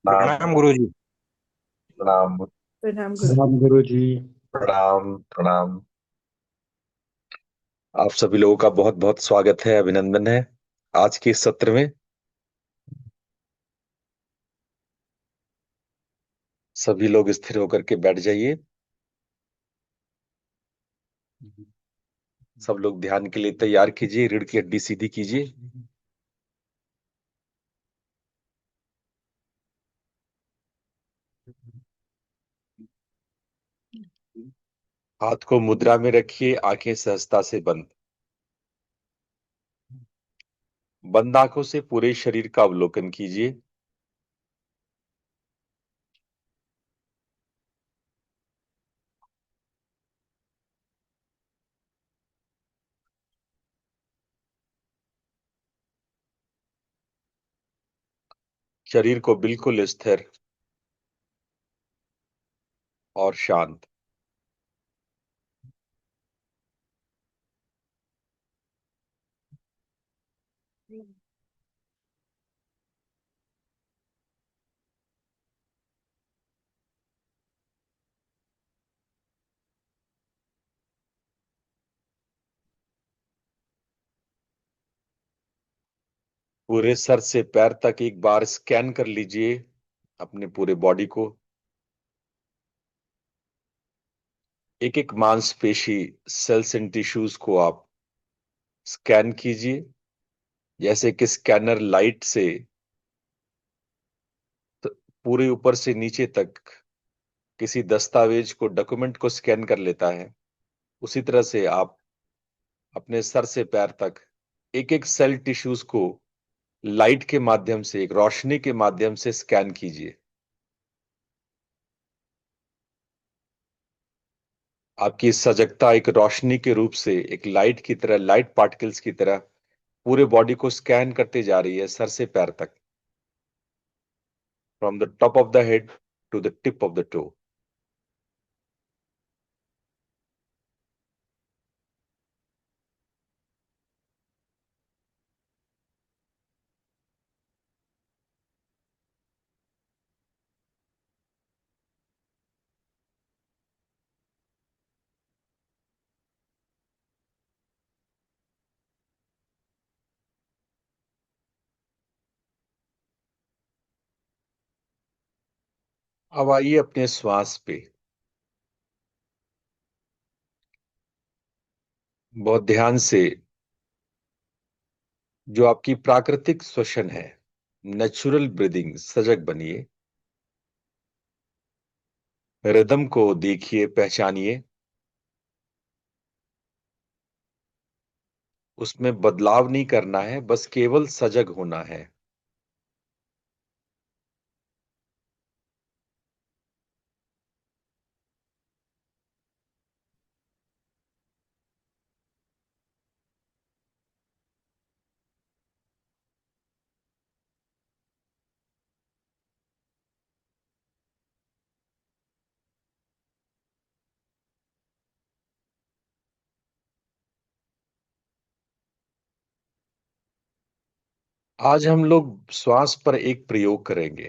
प्रणाम। प्रणाम गुरुजी। प्रणाम। प्रणाम गुरु। राम गुरु जी। प्रणाम प्रणाम। आप सभी लोगों का बहुत बहुत स्वागत है, अभिनंदन है आज के इस सत्र में। सभी लोग स्थिर होकर के बैठ जाइए। सब लोग ध्यान के लिए तैयार कीजिए, रीढ़ की हड्डी सीधी कीजिए। हाथ को मुद्रा में रखिए, आंखें सहजता से बंद। बंद आंखों से पूरे शरीर का अवलोकन कीजिए। शरीर को बिल्कुल स्थिर और शांत। पूरे सर से पैर तक एक बार स्कैन कर लीजिए अपने पूरे बॉडी को। एक एक मांसपेशी, सेल्स एंड टिश्यूज को आप स्कैन कीजिए, जैसे कि स्कैनर लाइट से पूरे ऊपर से नीचे तक किसी दस्तावेज को, डॉक्यूमेंट को स्कैन कर लेता है। उसी तरह से आप अपने सर से पैर तक एक एक सेल टिश्यूज को लाइट के माध्यम से, एक रोशनी के माध्यम से स्कैन कीजिए। आपकी सजगता एक रोशनी के रूप से, एक लाइट की तरह, लाइट पार्टिकल्स की तरह पूरे बॉडी को स्कैन करते जा रही है, सर से पैर तक, from the top of the head to the tip of the toe. अब आइए अपने श्वास पे बहुत ध्यान से। जो आपकी प्राकृतिक श्वसन है, नेचुरल ब्रीदिंग, सजग बनिए। रिदम को देखिए, पहचानिए। उसमें बदलाव नहीं करना है, बस केवल सजग होना है। आज हम लोग श्वास पर एक प्रयोग करेंगे।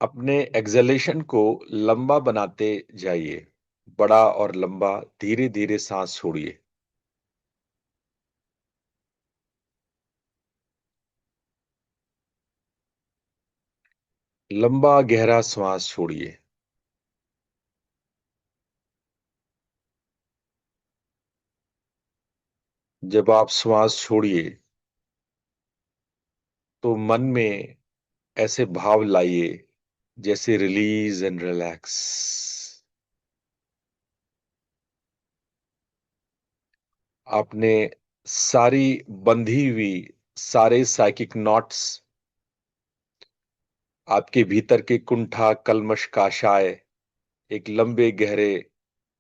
अपने एक्सलेशन को लंबा बनाते जाइए, बड़ा और लंबा, धीरे धीरे सांस छोड़िए। लंबा गहरा श्वास छोड़िए। जब आप श्वास छोड़िए तो मन में ऐसे भाव लाइए जैसे रिलीज एंड रिलैक्स। आपने सारी बंधी हुई, सारे साइकिक नॉट्स, आपके भीतर के कुंठा, कल्मश, काशाय एक लंबे गहरे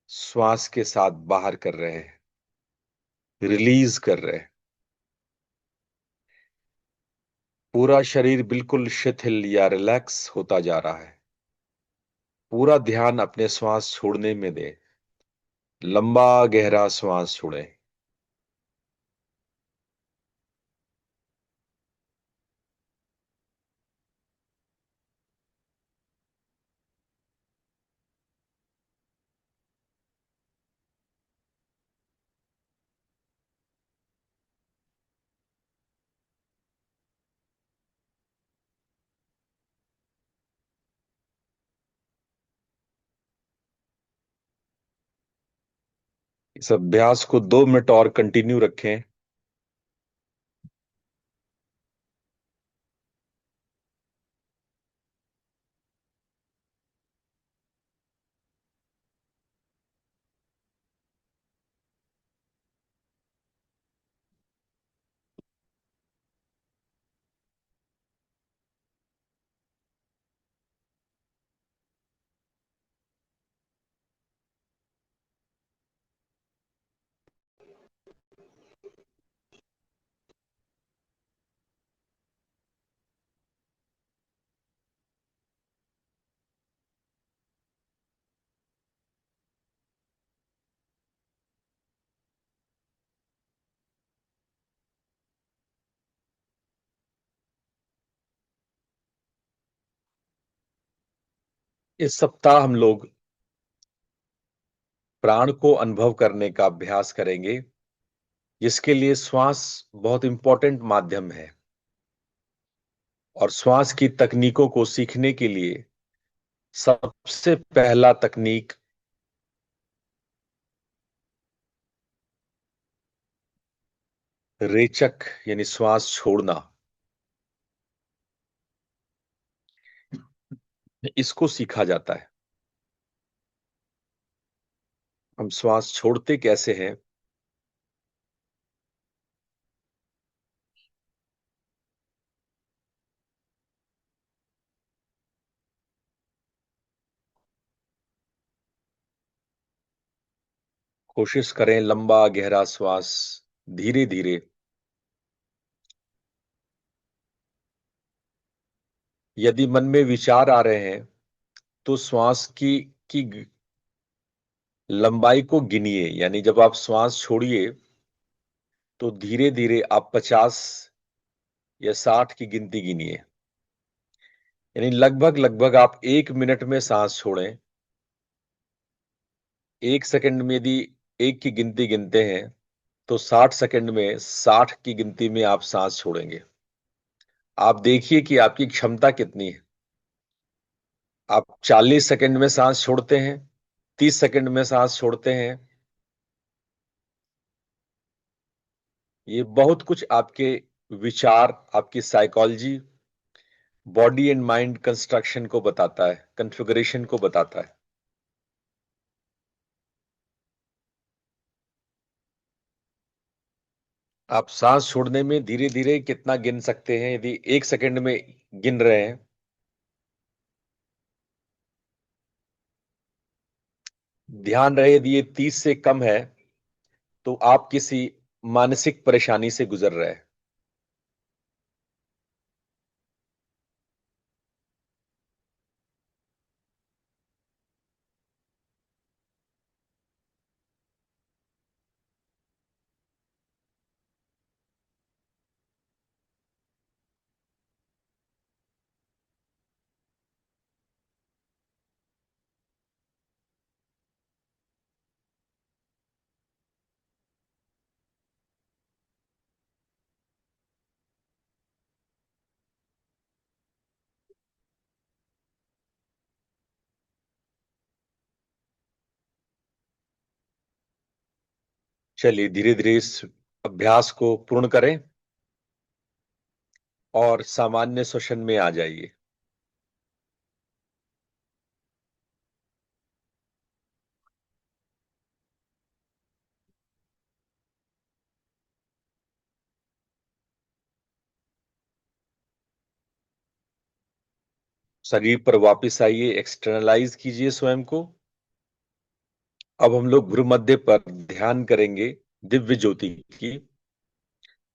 श्वास के साथ बाहर कर रहे हैं, रिलीज कर रहे हैं। पूरा शरीर बिल्कुल शिथिल या रिलैक्स होता जा रहा है। पूरा ध्यान अपने श्वास छोड़ने में दें। लंबा गहरा श्वास छोड़ें। इस अभ्यास को 2 मिनट और कंटिन्यू रखें। इस सप्ताह हम लोग प्राण को अनुभव करने का अभ्यास करेंगे, जिसके लिए श्वास बहुत इंपॉर्टेंट माध्यम है। और श्वास की तकनीकों को सीखने के लिए सबसे पहला तकनीक रेचक यानी श्वास छोड़ना, इसको सीखा जाता है। हम श्वास छोड़ते कैसे हैं? कोशिश करें लंबा गहरा श्वास धीरे धीरे। यदि मन में विचार आ रहे हैं तो श्वास की लंबाई को गिनिए, यानी जब आप श्वास छोड़िए तो धीरे धीरे आप 50 या 60 की गिनती गिनिए। यानी लगभग लगभग आप 1 मिनट में सांस छोड़ें। 1 सेकंड में यदि एक की गिनती गिनते हैं तो 60 सेकंड में 60 की गिनती में आप सांस छोड़ेंगे। आप देखिए कि आपकी क्षमता कितनी है। आप 40 सेकंड में सांस छोड़ते हैं, 30 सेकंड में सांस छोड़ते हैं। ये बहुत कुछ आपके विचार, आपकी psychology, body and mind construction को बताता है, कॉन्फ़िगरेशन को बताता है। आप सांस छोड़ने में धीरे धीरे कितना गिन सकते हैं? यदि 1 सेकंड में गिन रहे हैं, ध्यान रहे यदि ये 30 से कम है तो आप किसी मानसिक परेशानी से गुजर रहे हैं। चलिए धीरे धीरे इस अभ्यास को पूर्ण करें और सामान्य श्वसन में आ जाइए। शरीर पर वापस आइए, एक्सटर्नलाइज कीजिए स्वयं को। अब हम लोग भ्रू मध्य पर ध्यान करेंगे, दिव्य ज्योति की।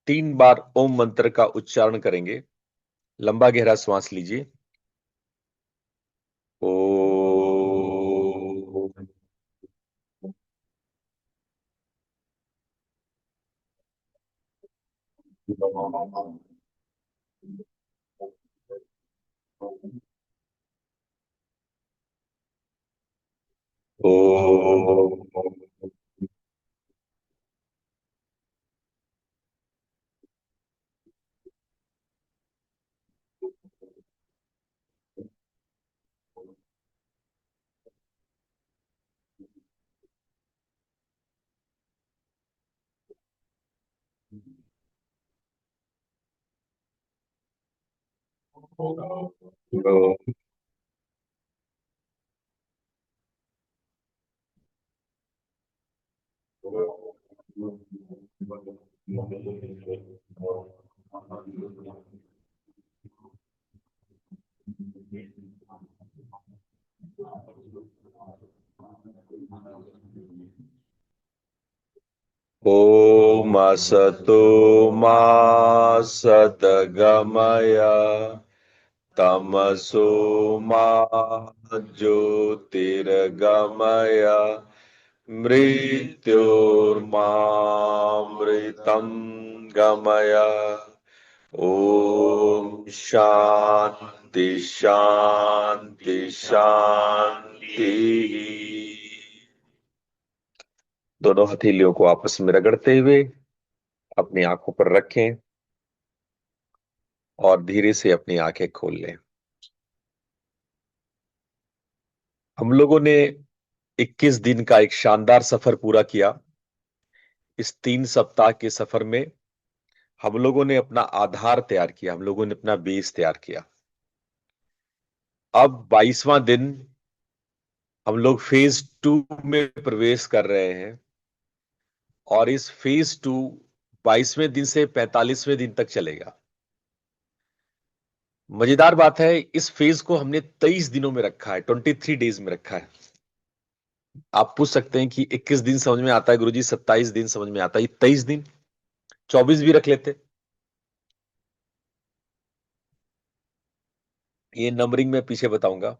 3 बार ओम मंत्र का उच्चारण करेंगे। लंबा गहरा श्वास लीजिए। ओ। ओ। तो ओम असतो मा सद्गमय तमसो मा ज्योतिर्गमय मृत्योर्मामृतं गमय। ओम शांति शांति शांति। दोनों हथेलियों को आपस में रगड़ते हुए अपनी आंखों पर रखें और धीरे से अपनी आंखें खोल लें। हम लोगों ने 21 दिन का एक शानदार सफर पूरा किया। इस 3 सप्ताह के सफर में हम लोगों ने अपना आधार तैयार किया, हम लोगों ने अपना बेस तैयार किया। अब 22वां दिन हम लोग फेज 2 में प्रवेश कर रहे हैं और इस फेज 2 22वें दिन से 45वें दिन तक चलेगा। मजेदार बात है, इस फेज को हमने 23 दिनों में रखा है, 23 डेज में रखा है। आप पूछ सकते हैं कि 21 दिन समझ में आता है गुरुजी, 27 दिन समझ में आता है, 23 दिन, 24 भी रख लेते। ये नंबरिंग में पीछे बताऊंगा,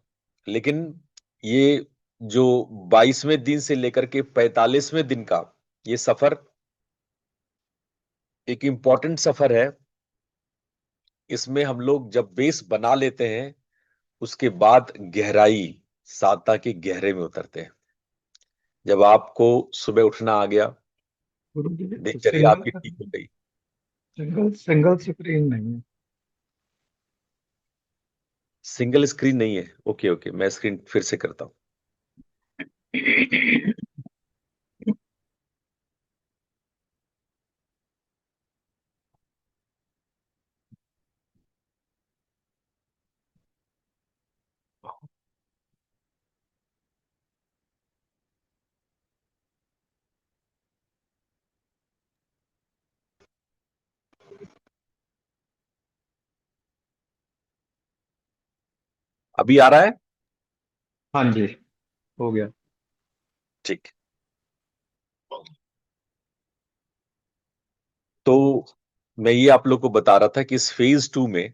लेकिन ये जो 22वें दिन से लेकर के 45वें दिन का ये सफर एक इंपॉर्टेंट सफर है। इसमें हम लोग जब बेस बना लेते हैं उसके बाद गहराई, साधना के गहरे में उतरते हैं। जब आपको सुबह उठना आ गया, गुरु जी, दिनचर्या आपकी ठीक हो गई। सिंगल सिंगल स्क्रीन नहीं है। सिंगल स्क्रीन नहीं है? ओके ओके, मैं स्क्रीन फिर से करता हूं। अभी आ रहा है? हाँ जी, हो गया। ठीक। तो मैं ये आप लोग को बता रहा था कि इस फेज 2 में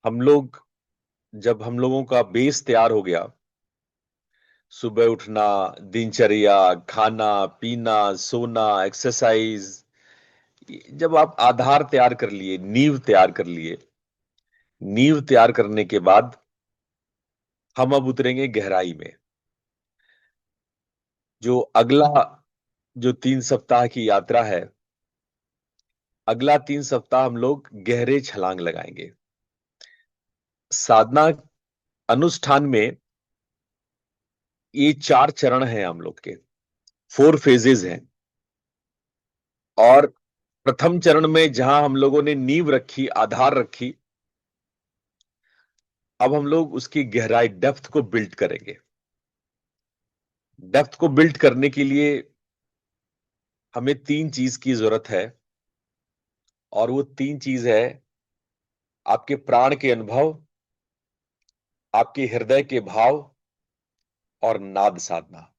हम लोग, जब हम लोगों का बेस तैयार हो गया, सुबह उठना, दिनचर्या, खाना पीना, सोना, एक्सरसाइज, जब आप आधार तैयार कर लिए, नींव तैयार कर लिए, नींव तैयार करने के बाद हम अब उतरेंगे गहराई में। जो अगला, जो 3 सप्ताह की यात्रा है, अगला 3 सप्ताह हम लोग गहरे छलांग लगाएंगे। साधना अनुष्ठान में ये 4 चरण हैं हम लोग के, 4 फेजेस हैं। और प्रथम चरण में जहां हम लोगों ने नींव रखी, आधार रखी, अब हम लोग उसकी गहराई, डेप्थ को बिल्ड करेंगे। डेप्थ को बिल्ड करने के लिए हमें 3 चीज की जरूरत है, और वो 3 चीज है: आपके प्राण के अनुभव, आपके हृदय के भाव, और नाद साधना।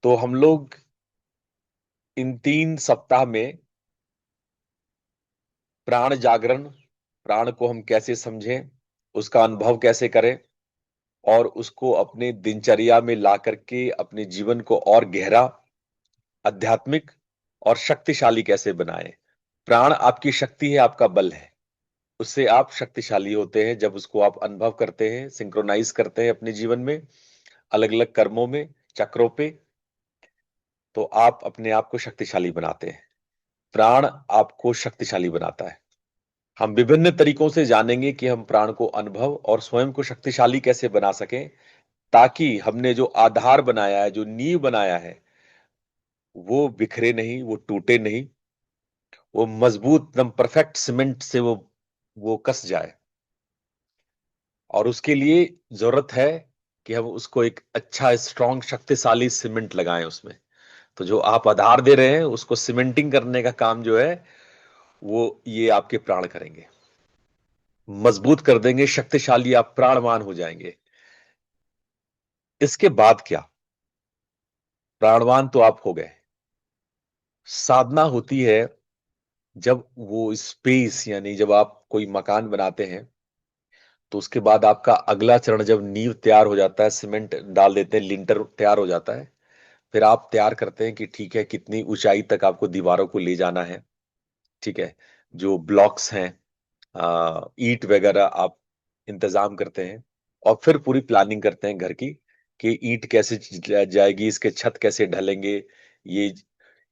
तो हम लोग इन 3 सप्ताह में प्राण जागरण, प्राण को हम कैसे समझें, उसका अनुभव कैसे करें, और उसको अपने दिनचर्या में ला करके अपने जीवन को और गहरा, आध्यात्मिक और शक्तिशाली कैसे बनाएं। प्राण आपकी शक्ति है, आपका बल है। उससे आप शक्तिशाली होते हैं जब उसको आप अनुभव करते हैं, सिंक्रोनाइज करते हैं अपने जीवन में, अलग अलग कर्मों में, चक्रों पे। तो आप अपने आप को शक्तिशाली बनाते हैं। प्राण आपको शक्तिशाली बनाता है। हम विभिन्न तरीकों से जानेंगे कि हम प्राण को अनुभव और स्वयं को शक्तिशाली कैसे बना सकें, ताकि हमने जो आधार बनाया है, जो नींव बनाया है, वो बिखरे नहीं, वो टूटे नहीं, वो मजबूत एकदम परफेक्ट सीमेंट से वो कस जाए। और उसके लिए जरूरत है कि हम उसको एक अच्छा स्ट्रॉन्ग शक्तिशाली सीमेंट लगाएं उसमें। तो जो आप आधार दे रहे हैं उसको सीमेंटिंग करने का काम जो है वो ये आपके प्राण करेंगे, मजबूत कर देंगे, शक्तिशाली, आप प्राणवान हो जाएंगे। इसके बाद क्या, प्राणवान तो आप हो गए। साधना होती है जब वो स्पेस, यानी जब आप कोई मकान बनाते हैं तो उसके बाद आपका अगला चरण, जब नींव तैयार हो जाता है, सीमेंट डाल देते हैं, लिंटर तैयार हो जाता है, फिर आप तैयार करते हैं कि ठीक है कितनी ऊंचाई तक आपको दीवारों को ले जाना है। ठीक है, जो ब्लॉक्स हैं, ईंट वगैरह आप इंतजाम करते हैं। और फिर पूरी प्लानिंग करते हैं घर की कि ईंट कैसे जाएगी, इसके छत कैसे ढलेंगे। ये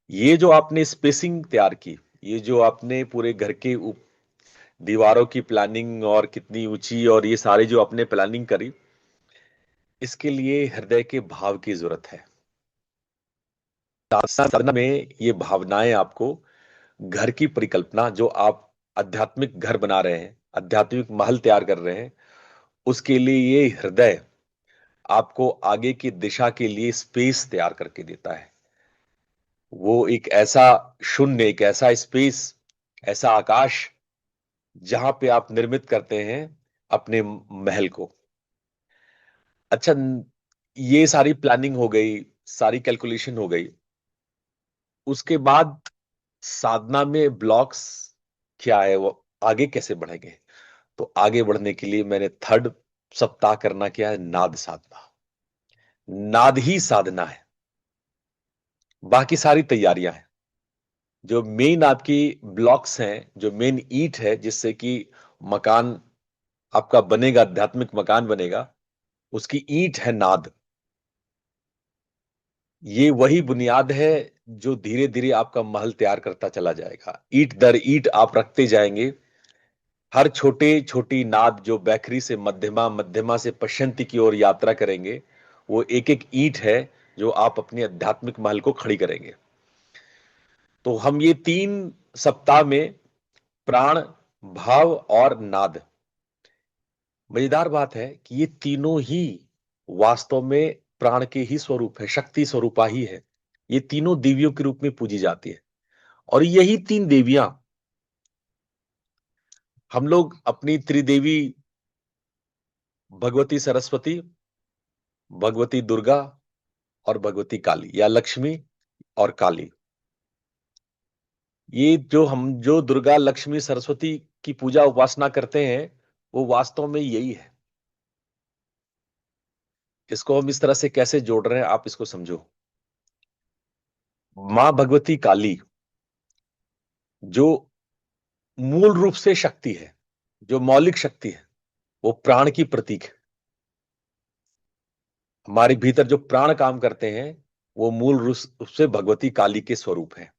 ये जो आपने स्पेसिंग तैयार की, ये जो आपने पूरे घर के दीवारों की प्लानिंग और कितनी ऊंची, और ये सारी जो आपने प्लानिंग करी, इसके लिए हृदय के भाव की जरूरत है। साधना में ये भावनाएं आपको, घर की परिकल्पना जो आप आध्यात्मिक घर बना रहे हैं, आध्यात्मिक महल तैयार कर रहे हैं, उसके लिए ये हृदय आपको आगे की दिशा के लिए स्पेस तैयार करके देता है। वो एक ऐसा शून्य, एक ऐसा स्पेस, ऐसा आकाश जहां पे आप निर्मित करते हैं अपने महल को। अच्छा, ये सारी प्लानिंग हो गई, सारी कैलकुलेशन हो गई। उसके बाद साधना में ब्लॉक्स क्या है, वो आगे कैसे बढ़ेंगे? तो आगे बढ़ने के लिए मैंने थर्ड सप्ताह करना क्या है, नाद साधना। नाद ही साधना है, बाकी सारी तैयारियां हैं। जो मेन आपकी ब्लॉक्स हैं, जो मेन ईंट है जिससे कि मकान आपका बनेगा, आध्यात्मिक मकान बनेगा, उसकी ईंट है नाद। ये वही बुनियाद है जो धीरे धीरे आपका महल तैयार करता चला जाएगा। ईंट दर ईंट आप रखते जाएंगे। हर छोटे छोटी नाद जो बैखरी से मध्यमा, मध्यमा से पश्यंती की ओर यात्रा करेंगे, वो एक एक ईंट है जो आप अपने आध्यात्मिक महल को खड़ी करेंगे। तो हम ये 3 सप्ताह में प्राण, भाव और नाद, मजेदार बात है कि ये तीनों ही वास्तव में प्राण के ही स्वरूप है, शक्ति स्वरूपा ही है। ये तीनों देवियों के रूप में पूजी जाती है। और यही 3 देवियां हम लोग अपनी त्रिदेवी, भगवती सरस्वती, भगवती दुर्गा और भगवती काली या लक्ष्मी और काली, ये जो दुर्गा, लक्ष्मी, सरस्वती की पूजा उपासना करते हैं, वो वास्तव में यही है। इसको हम इस तरह से कैसे जोड़ रहे हैं, आप इसको समझो। मां भगवती काली जो मूल रूप से शक्ति है, जो मौलिक शक्ति है, वो प्राण की प्रतीक है। हमारे भीतर जो प्राण काम करते हैं वो मूल रूप से भगवती काली के स्वरूप है।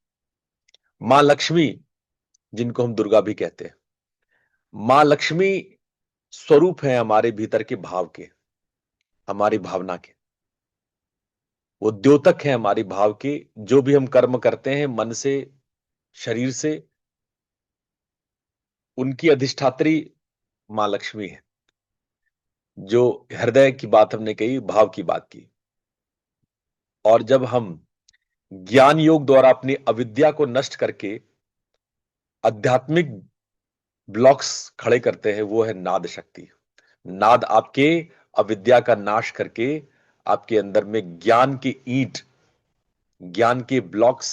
मां लक्ष्मी, जिनको हम दुर्गा भी कहते हैं, मां लक्ष्मी स्वरूप है हमारे भीतर के भाव के, हमारी भावना के। वो द्योतक है हमारी भाव के। जो भी हम कर्म करते हैं मन से, शरीर से, उनकी अधिष्ठात्री मां लक्ष्मी है। जो हृदय की बात हमने कही, भाव की बात की। और जब हम ज्ञान योग द्वारा अपनी अविद्या को नष्ट करके आध्यात्मिक ब्लॉक्स खड़े करते हैं, वो है नाद शक्ति। नाद आपके अविद्या का नाश करके आपके अंदर में ज्ञान की ईंट, ज्ञान के ब्लॉक्स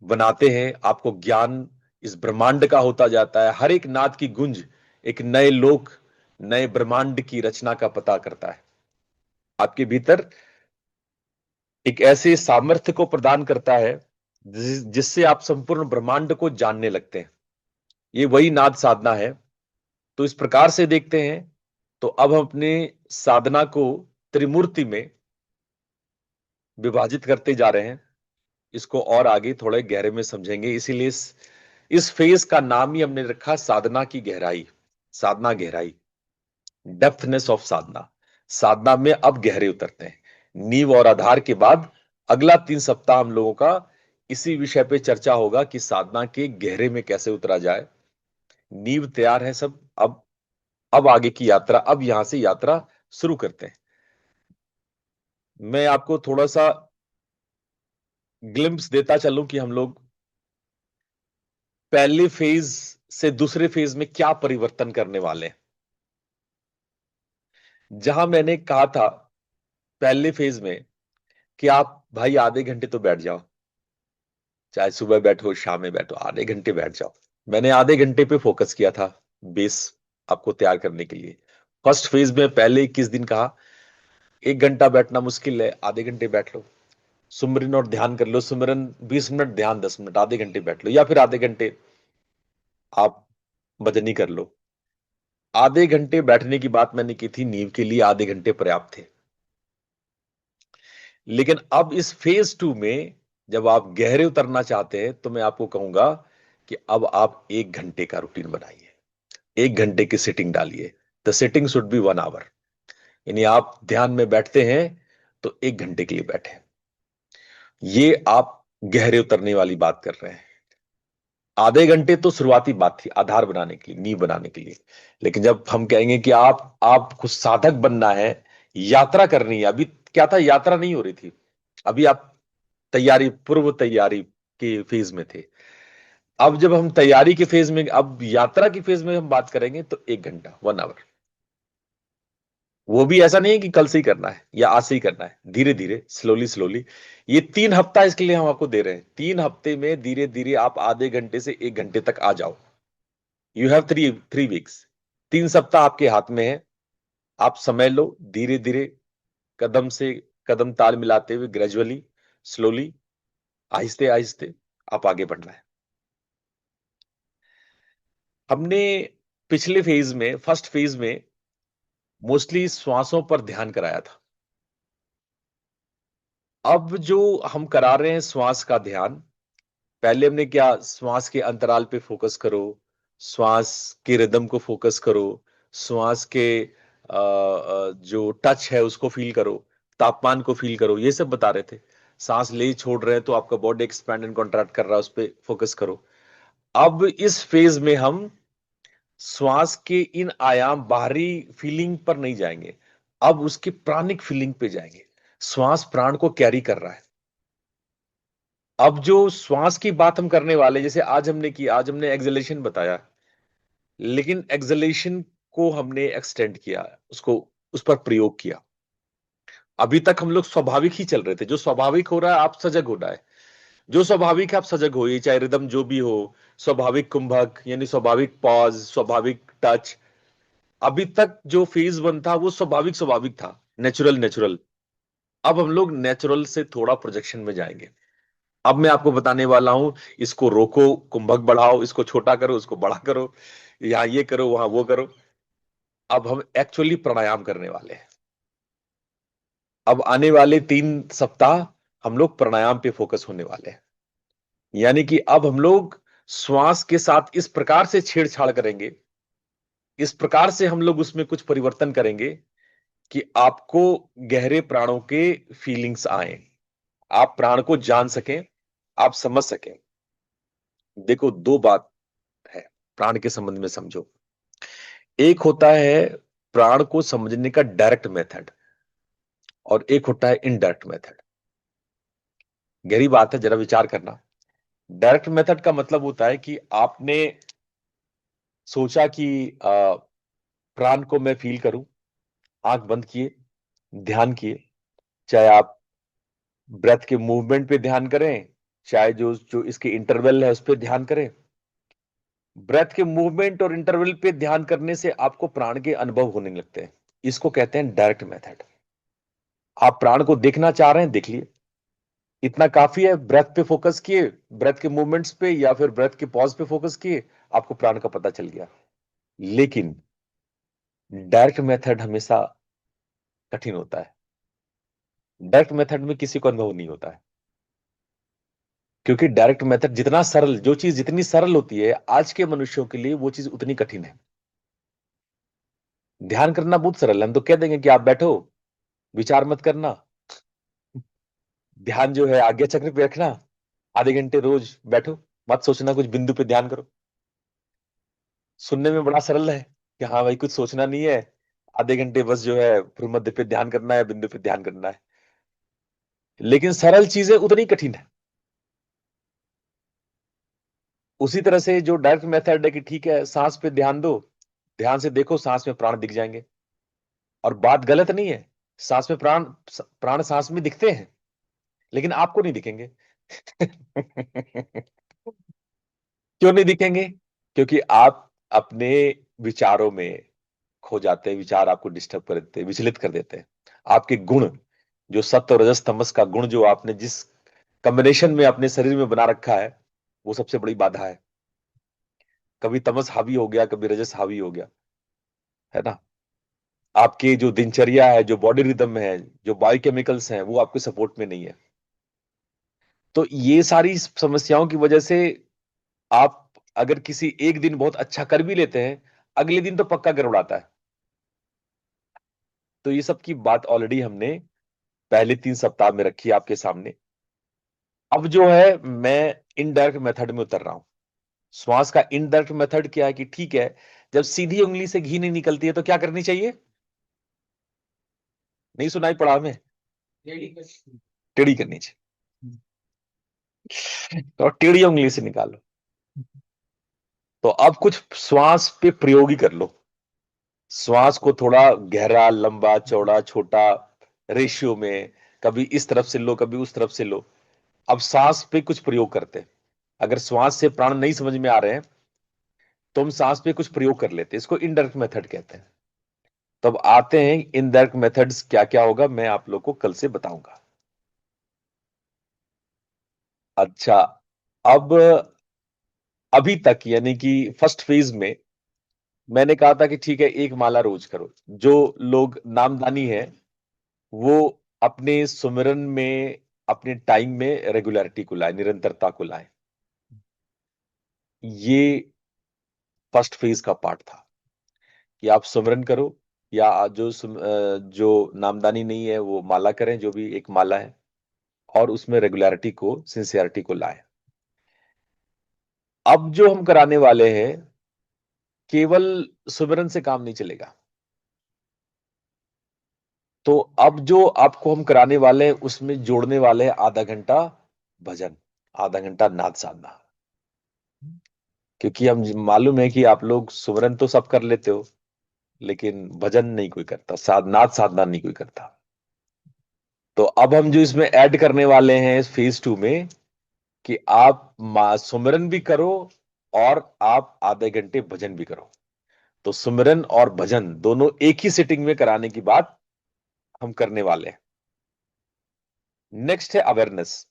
बनाते हैं। आपको ज्ञान इस ब्रह्मांड का होता जाता है। हर एक नाद की गुंज एक नए लोक, नए ब्रह्मांड की रचना का पता करता है। आपके भीतर एक ऐसे सामर्थ्य को प्रदान करता है जिससे आप संपूर्ण ब्रह्मांड को जानने लगते हैं। ये वही नाद साधना है। तो इस प्रकार से देखते हैं तो अब हम अपने साधना को त्रिमूर्ति में विभाजित करते जा रहे हैं। इसको और आगे थोड़े गहरे में समझेंगे, इसीलिए इस फेज का नाम ही हमने रखा साधना की गहराई। साधना गहराई, डेप्थनेस ऑफ साधना। साधना में अब गहरे उतरते हैं। नींव और आधार के बाद अगला 3 सप्ताह हम लोगों का इसी विषय पे चर्चा होगा कि साधना के गहरे में कैसे उतरा जाए। नींव तैयार है सब। अब आगे की यात्रा, अब यहां से यात्रा शुरू करते हैं। मैं आपको थोड़ा सा ग्लिम्स देता चलूं कि हम लोग पहले फेज से दूसरे फेज में क्या परिवर्तन करने वाले हैं। जहां मैंने कहा था पहले फेज में कि आप भाई आधे घंटे तो बैठ जाओ, चाहे सुबह बैठो शाम में बैठो, आधे घंटे बैठ जाओ। मैंने आधे घंटे पे फोकस किया था बेस आपको तैयार करने के लिए। फर्स्ट फेज में पहले 21 दिन कहा 1 घंटा बैठना मुश्किल है, आधे घंटे बैठ लो। सुमरन और ध्यान कर लो, सुमरन 20 मिनट, ध्यान 10 मिनट, आधे घंटे बैठ लो, या फिर आधे घंटे आप भजनी कर लो। आधे घंटे बैठने की बात मैंने की थी, नींव के लिए आधे घंटे पर्याप्त थे। लेकिन अब इस फेज 2 में जब आप गहरे उतरना चाहते हैं तो मैं आपको कहूंगा कि अब आप 1 घंटे का रूटीन बनाइए, 1 घंटे की सिटिंग डालिए। The sitting should be 1 hour. यानी आप ध्यान में बैठते हैं तो 1 घंटे के लिए बैठे। ये आप गहरे उतरने वाली बात कर रहे हैं। आधे घंटे तो शुरुआती बात थी, आधार बनाने के लिए, नींव बनाने के लिए। लेकिन जब हम कहेंगे कि आप कुछ साधक बनना है, यात्रा करनी है, अभी क्या था, यात्रा नहीं हो रही थी, अभी आप तैयारी, पूर्व तैयारी के फेज में थे। अब जब हम तैयारी के फेज में, अब यात्रा की फेज में हम बात करेंगे तो 1 घंटा, 1 आवर। वो भी ऐसा नहीं है कि कल से ही करना है या आज से ही करना है, धीरे धीरे, स्लोली स्लोली। ये 3 हफ्ता इसके लिए हम आपको दे रहे हैं। 3 हफ्ते में धीरे धीरे आप आधे घंटे से 1 घंटे तक आ जाओ। You have three weeks. 3 सप्ताह आपके हाथ में है। आप समय लो, धीरे धीरे, कदम से कदम ताल मिलाते हुए, ग्रेजुअली, स्लोली, आहिस्ते आहिस्ते आप आगे बढ़ना है। हमने पिछले फेज में, फर्स्ट फेज में, मोस्टली श्वासों पर ध्यान कराया था। अब जो हम करा रहे हैं श्वास का ध्यान, पहले हमने क्या, श्वास के अंतराल पे फोकस करो, श्वास के रिदम को फोकस करो, श्वास के जो टच है उसको फील करो, तापमान को फील करो, ये सब बता रहे थे। सांस ले छोड़ रहे हैं तो आपका बॉडी एक्सपैंड एंड कॉन्ट्रैक्ट कर रहा है, उस पर फोकस करो। अब इस फेज में हम श्वास के इन आयाम, बाहरी फीलिंग पर नहीं जाएंगे, अब उसकी प्राणिक फीलिंग पे जाएंगे। श्वास प्राण को कैरी कर रहा है। अब जो श्वास की बात हम करने वाले, जैसे आज हमने की, आज हमने एक्सलेशन बताया, लेकिन एक्सलेशन को हमने एक्सटेंड किया, उसको, उस पर प्रयोग किया। अभी तक हम लोग स्वाभाविक ही चल रहे थे। जो स्वाभाविक हो रहा है आप सजग हो रहा है, जो स्वाभाविक है आप सजग होइए, चाहे रिदम जो भी हो। स्वाभाविक कुंभक यानी स्वाभाविक पॉज, स्वाभाविक टच। अभी तक जो फेज 1 था वो स्वाभाविक स्वाभाविक था, नेचुरल नेचुरल। अब हम लोग नेचुरल से थोड़ा प्रोजेक्शन में जाएंगे। अब मैं आपको बताने वाला हूं, इसको रोको, कुंभक बढ़ाओ, इसको छोटा करो, उसको बड़ा करो, यहां ये करो, वहां वो करो। अब हम एक्चुअली प्राणायाम करने वाले हैं। अब आने वाले 3 सप्ताह हम लोग प्राणायाम पे फोकस होने वाले हैं। यानी कि अब हम लोग श्वास के साथ इस प्रकार से छेड़छाड़ करेंगे, इस प्रकार से हम लोग उसमें कुछ परिवर्तन करेंगे कि आपको गहरे प्राणों के फीलिंग्स आए, आप प्राण को जान सकें, आप समझ सकें। देखो, 2 बात है प्राण के संबंध में, समझो। एक होता है प्राण को समझने का डायरेक्ट मेथड, और एक होता है इनडायरेक्ट मेथड। गहरी बात है, जरा विचार करना। डायरेक्ट मेथड का मतलब होता है कि आपने सोचा कि प्राण को मैं फील करूं, आंख बंद किए, ध्यान किए, चाहे आप ब्रेथ के मूवमेंट पे ध्यान करें, चाहे जो जो इसके इंटरवल है उस पर ध्यान करें। ब्रेथ के मूवमेंट और इंटरवल पे ध्यान करने से आपको प्राण के अनुभव होने लगते हैं। इसको कहते हैं डायरेक्ट मेथड। आप प्राण को देखना चाह रहे हैं, देख लिए, इतना काफी है। ब्रेथ पे फोकस किए, ब्रेथ के मूवमेंट्स पे या फिर ब्रेथ के पॉज पे फोकस किए, आपको प्राण का पता चल गया। लेकिन डायरेक्ट मेथड हमेशा कठिन होता है। डायरेक्ट मेथड में किसी को अनुभव नहीं होता है, क्योंकि डायरेक्ट मेथड जितना सरल, जो चीज जितनी सरल होती है आज के मनुष्यों के लिए, वो चीज उतनी कठिन है। ध्यान करना बहुत सरल है, हम तो कह देंगे कि आप बैठो, विचार मत करना, ध्यान जो है आज्ञा चक्र पे रखना, आधे घंटे रोज बैठो, मत सोचना कुछ, बिंदु पे ध्यान करो। सुनने में बड़ा सरल है कि हाँ भाई कुछ सोचना नहीं है, आधे घंटे बस जो है भ्रूमध्य पे ध्यान करना है, बिंदु पे ध्यान करना है। लेकिन सरल चीजें उतनी कठिन है। उसी तरह से जो डायरेक्ट मेथड है कि ठीक है सांस पे ध्यान दो, ध्यान से देखो सांस में प्राण दिख जाएंगे। और बात गलत नहीं है, सांस में प्राण, प्राण सांस में दिखते हैं, लेकिन आपको नहीं दिखेंगे। क्यों नहीं दिखेंगे? क्योंकि आप अपने विचारों में खो जाते हैं, विचार आपको डिस्टर्ब कर देते हैं, विचलित कर देते हैं। आपके गुण, जो सत्व रजस तमस का गुण जो आपने जिस कॉम्बिनेशन में अपने शरीर में बना रखा है, वो सबसे बड़ी बाधा है। कभी तमस हावी हो गया, कभी रजस हावी हो गया, है ना। आपकी जो दिनचर्या है, जो बॉडी रिदम है, जो बायोकेमिकल्स हैं, वो आपके सपोर्ट में नहीं है। तो ये सारी समस्याओं की वजह से आप अगर किसी एक दिन बहुत अच्छा कर भी लेते हैं, अगले दिन तो पक्का गड़बड़ाता है। तो ये सब की बात ऑलरेडी हमने पहले 3 सप्ताह में रखी है आपके सामने। अब जो है मैं इनडायरेक्ट मेथड में उतर रहा हूं। श्वास का इनडायरेक्ट मेथड क्या है कि ठीक है, जब सीधी उंगली से घी नहीं निकलती है तो क्या करनी चाहिए? नहीं सुनाई पड़ा हमें? टेढ़ी करनी चाहिए, तो टेढ़ी उंगली से निकालो। तो अब कुछ श्वास पे प्रयोग ही कर लो। श्वास को थोड़ा गहरा, लंबा, चौड़ा, छोटा रेशियो में, कभी इस तरफ से लो, कभी उस तरफ से लो। अब सांस पे कुछ प्रयोग करते हैं। अगर श्वास से प्राण नहीं समझ में आ रहे हैं तो हम सांस पे कुछ प्रयोग कर लेते हैं, इसको इनडायरेक्ट मेथड कहते हैं। तो अब आते हैं इनडायरेक्ट मेथड्स क्या क्या होगा, मैं आप लोग को कल से बताऊंगा। अच्छा, अब अभी तक यानी कि फर्स्ट फेज में मैंने कहा था कि ठीक है एक माला रोज करो। जो लोग नामदानी है वो अपने सुमिरन में, अपने टाइम में रेगुलरिटी को लाए, निरंतरता को लाए। ये फर्स्ट फेज का पार्ट था कि आप सुमिरन करो, या जो नामदानी नहीं है वो माला करें, जो भी एक माला है, और उसमें रेगुलरिटी को, सिंसियरिटी को लाए। अब जो हम कराने वाले हैं, केवल सुमिरन से काम नहीं चलेगा। तो अब जो आपको हम कराने वाले हैं उसमें जोड़ने वाले हैं आधा घंटा भजन, आधा घंटा नाद साधना। क्योंकि हम मालूम है कि आप लोग सुमिरन तो सब कर लेते हो, लेकिन भजन नहीं कोई करता, नाद साधना नहीं कोई करता। तो अब हम जो इसमें ऐड करने वाले हैं फेज 2 में, कि आप सुमिरन भी करो और आप आधे घंटे भजन भी करो। तो सुमिरन और भजन दोनों एक ही सिटिंग में कराने की बात हम करने वाले हैं। नेक्स्ट है अवेयरनेस।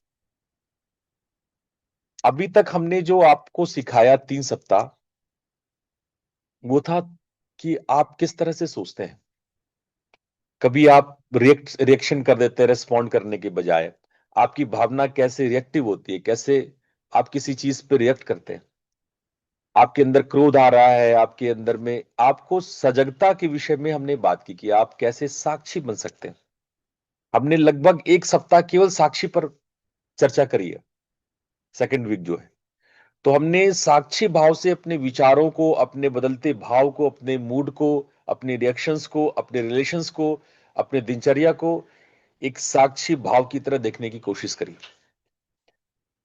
अभी तक हमने जो आपको सिखाया 3 सप्ताह, वो था कि आप किस तरह से सोचते हैं। कभी आप रिएक्शन कर देते हैं रेस्पॉन्ड करने के बजाय। आपकी भावना कैसे रिएक्टिव होती है, कैसे आप किसी चीज पे रिएक्ट करते हैं। आपके अंदर क्रोध आ रहा है, आपके अंदर में, आपको सजगता के विषय में हमने बात की कि आप कैसे साक्षी बन सकते हैं। हमने लगभग 1 सप्ताह केवल साक्षी पर चर्चा करी है, सेकंड वीक जो है। तो हमने साक्षी भाव से अपने विचारों को, अपने बदलते भाव को, अपने मूड को, अपने रिएक्शंस को, अपने रिलेशंस को, अपने दिनचर्या को एक साक्षी भाव की तरह देखने की कोशिश करी।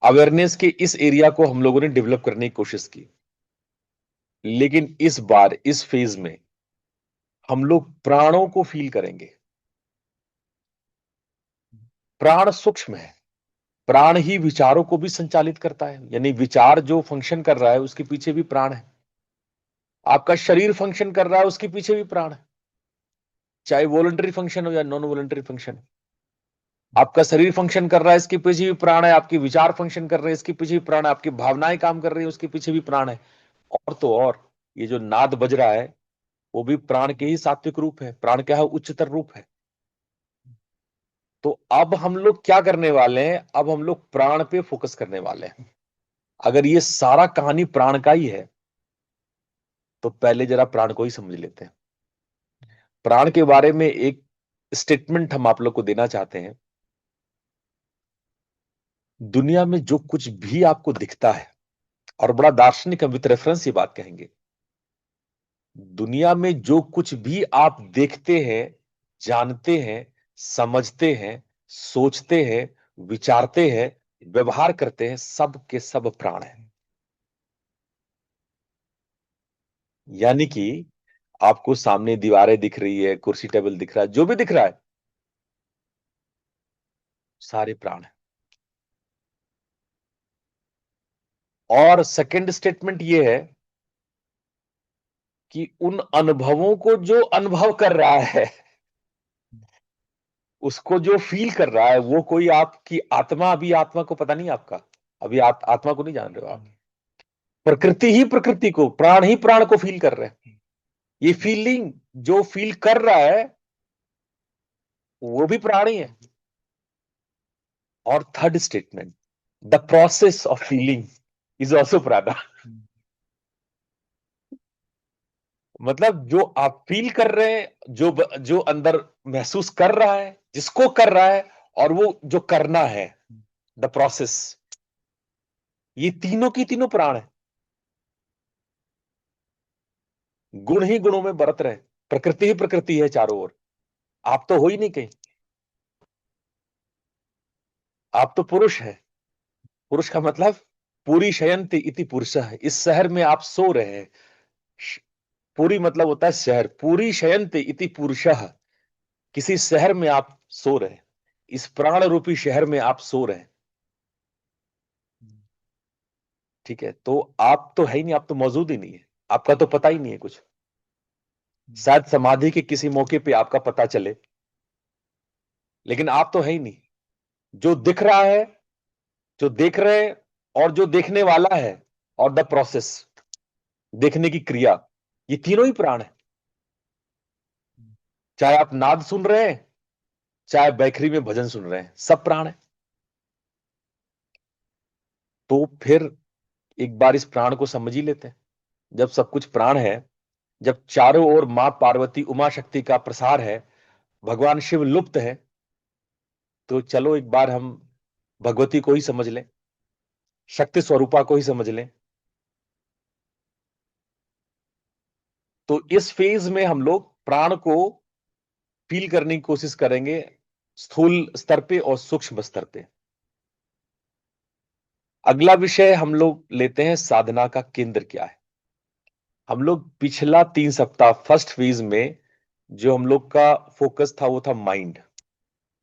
अवेयरनेस के इस एरिया को हम लोगों ने डेवलप करने की कोशिश की। लेकिन इस बार इस फेज में हम लोग प्राणों को फील करेंगे। प्राण सूक्ष्म है। प्राण ही विचारों को भी संचालित करता है, यानी विचार जो फंक्शन कर रहा है उसके पीछे भी प्राण है। आपका शरीर फंक्शन कर रहा है, उसके पीछे भी प्राण है, चाहे वॉलंटरी फंक्शन हो या नॉन वॉलंटरी फंक्शन। आपका शरीर फंक्शन कर रहा है, इसके पीछे भी प्राण है। आपके विचार फंक्शन कर रहे हैं, इसके पीछे भी प्राण है। आपकी भावनाएं काम कर रही है, उसके पीछे भी प्राण है। और तो और, ये जो नाद बज रहा है वो भी प्राण के ही सात्विक रूप है, प्राण का है उच्चतर रूप है। तो अब हम लोग क्या करने वाले हैं, अब हम लोग प्राण पे फोकस करने वाले हैं। अगर ये सारा कहानी प्राण का ही है तो पहले जरा प्राण को ही समझ लेते हैं। प्राण के बारे में एक स्टेटमेंट हम आप लोग को देना चाहते हैं दुनिया में जो कुछ भी आपको दिखता है, और बड़ा दार्शनिक हम विद रेफरेंस ये बात कहेंगे, दुनिया में जो कुछ भी आप देखते हैं, जानते हैं, समझते हैं, सोचते हैं, विचारते हैं, व्यवहार करते हैं, सब के सब प्राण है। यानी कि आपको सामने दीवारें दिख रही है, कुर्सी टेबल दिख रहा है, जो भी दिख रहा है, सारे प्राण है। और सेकंड स्टेटमेंट ये है कि उन अनुभवों को जो अनुभव कर रहा है, उसको जो फील कर रहा है, वो कोई आपकी आत्मा, अभी आत्मा को पता नहीं आपका, अभी आत्मा को नहीं जान रहे हो आप। प्रकृति ही प्रकृति को, प्राण ही प्राण को फील कर रहे हैं। ये फीलिंग जो फील कर रहा है, वो भी प्राण ही है। और third statement, the process of feeling is also प्राण। मतलब जो आप फील कर रहे हैं, जो अंदर महसूस कर रहा है, जिसको कर रहा है, और वो जो करना है, द प्रोसेस, ये तीनों की तीनों प्राण है। गुण ही गुणों में बरत रहे, प्रकृति ही प्रकृति है चारों ओर। आप तो हो ही नहीं कहीं, आप तो पुरुष है। पुरुष का मतलब पूरी शयंति इति पुरुष है, इस शहर में आप सो रहे हैं। पूरी मतलब होता है शहर, पूरी शयंति इति पुरुष, किसी शहर में आप सो रहे हैं, इस प्राण रूपी शहर में आप सो रहे हैं। ठीक है, तो आप तो है ही नहीं, आप तो मौजूद ही नहीं है, आपका तो पता ही नहीं है कुछ। शायद समाधि के किसी मौके पे आपका पता चले, लेकिन आप तो है ही नहीं। जो दिख रहा है, जो देख रहे हैं, और जो देखने वाला है, और द प्रोसेस, देखने की क्रिया, ये तीनों ही प्राण है। चाहे आप नाद सुन रहे हैं, चाहे बैखरी में भजन सुन रहे हैं, सब प्राण है। तो फिर एक बार इस प्राण को समझ ही लेते हैं। जब सब कुछ प्राण है, जब चारों ओर मां पार्वती उमा शक्ति का प्रसार है, भगवान शिव लुप्त है, तो चलो एक बार हम भगवती को ही समझ लें, शक्ति स्वरूपा को ही समझ लें। तो इस फेज में हम लोग प्राण को फील करने की कोशिश करेंगे, स्थूल स्तर पे और सूक्ष्म स्तर पे। अगला विषय हम लोग लेते हैं, साधना का केंद्र क्या है। हम लोग पिछला 3 सप्ताह फर्स्ट फेज में जो हम लोग का फोकस था, वो था माइंड,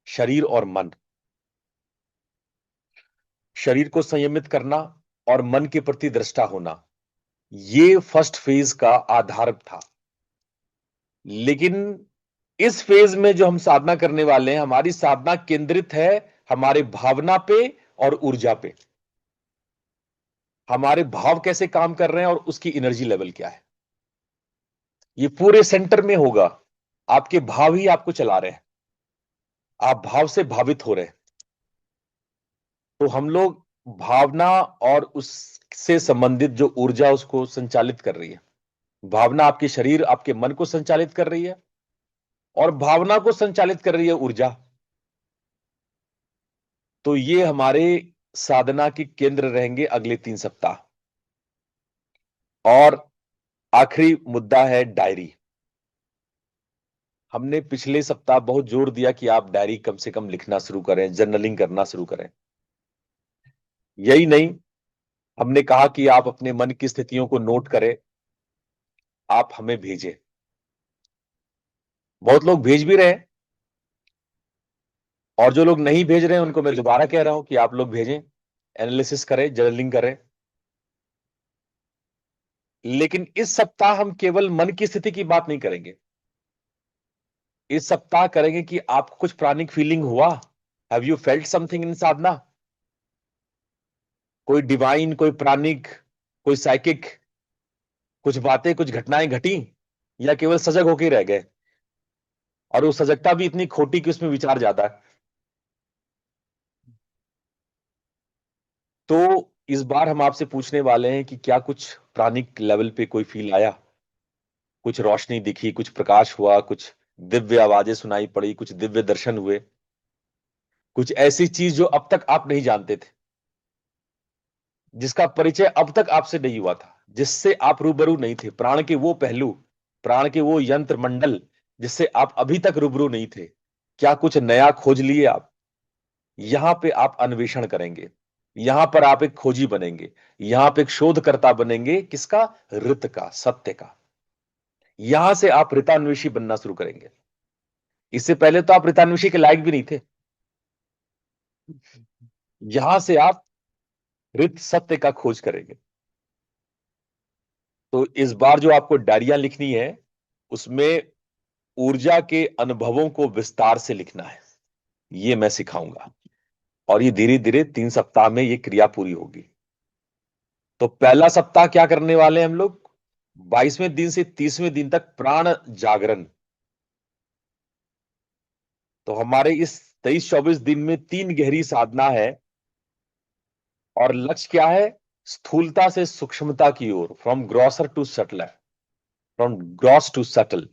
शरीर और मन। शरीर को संयमित करना और मन के प्रति दृष्टा होना, ये फर्स्ट फेज का आधार था। लेकिन इस फेज में जो हम साधना करने वाले हैं, हमारी साधना केंद्रित है हमारे भावना पे और ऊर्जा पे। हमारे भाव कैसे काम कर रहे हैं और उसकी एनर्जी लेवल क्या है, ये पूरे सेंटर में होगा। आपके भाव ही आपको चला रहे हैं, आप भाव से भावित हो रहे हैं। तो हम लोग भावना और उससे संबंधित जो ऊर्जा, उसको संचालित कर रही है। भावना आपके शरीर, आपके मन को संचालित कर रही है, और भावना को संचालित कर रही है ऊर्जा। तो ये हमारे साधना के केंद्र रहेंगे अगले 3 सप्ताह। और आखिरी मुद्दा है डायरी। हमने पिछले सप्ताह बहुत जोर दिया कि आप डायरी कम से कम लिखना शुरू करें, जर्नलिंग करना शुरू करें। यही नहीं, हमने कहा कि आप अपने मन की स्थितियों को नोट करें, आप हमें भेजें। बहुत लोग भेज भी रहे हैं, और जो लोग नहीं भेज रहे हैं उनको मैं दोबारा कह रहा हूं कि आप लोग भेजें, एनालिसिस करें, जर्नलिंग करें। लेकिन इस सप्ताह हम केवल मन की स्थिति की बात नहीं करेंगे। इस सप्ताह करेंगे कि आपको कुछ प्राणिक फीलिंग हुआ, have you felt something in sadhana, कोई डिवाइन, कोई प्राणिक, कोई साइकिक, कुछ बातें, कुछ घटनाएं घटी, या केवल सजग होके रह गए, और वो सजगता भी इतनी खोटी कि उसमें विचार ज्यादा है। तो इस बार हम आपसे पूछने वाले हैं कि क्या कुछ प्राणिक लेवल पे कोई फील आया, कुछ रोशनी दिखी, कुछ प्रकाश हुआ, कुछ दिव्य आवाजें सुनाई पड़ी, कुछ दिव्य दर्शन हुए, कुछ ऐसी चीज जो अब तक आप नहीं जानते थे। जिसका परिचय अब तक आपसे नहीं हुआ था, जिससे आप रूबरू नहीं थे, प्राण के वो पहलू, प्राण के वो यंत्र मंडल जिससे आप अभी तक रूबरू नहीं थे। क्या कुछ नया खोज लिए आप? यहां पे आप अन्वेषण करेंगे, यहां पर आप एक खोजी बनेंगे, यहां पे एक शोधकर्ता बनेंगे। किसका? ऋत का, सत्य का। यहां से आप ऋतान्वेषी बनना शुरू करेंगे। इससे पहले तो आप ऋतान्वेषी के लायक भी नहीं थे। यहां से आप ऋत सत्य का खोज करेंगे। तो इस बार जो आपको डायरिया लिखनी है, उसमें ऊर्जा के अनुभवों को विस्तार से लिखना है। ये मैं सिखाऊंगा, और ये धीरे धीरे 3 सप्ताह में ये क्रिया पूरी होगी। तो पहला सप्ताह क्या करने वाले हैं हम लोग? 22वें दिन से 30वें दिन तक प्राण जागरण। तो हमारे इस 23-24 दिन में 3 गहरी साधना है, और लक्ष्य क्या है? स्थूलता से सूक्ष्मता की ओर, from grosser to subtle, from gross to subtle.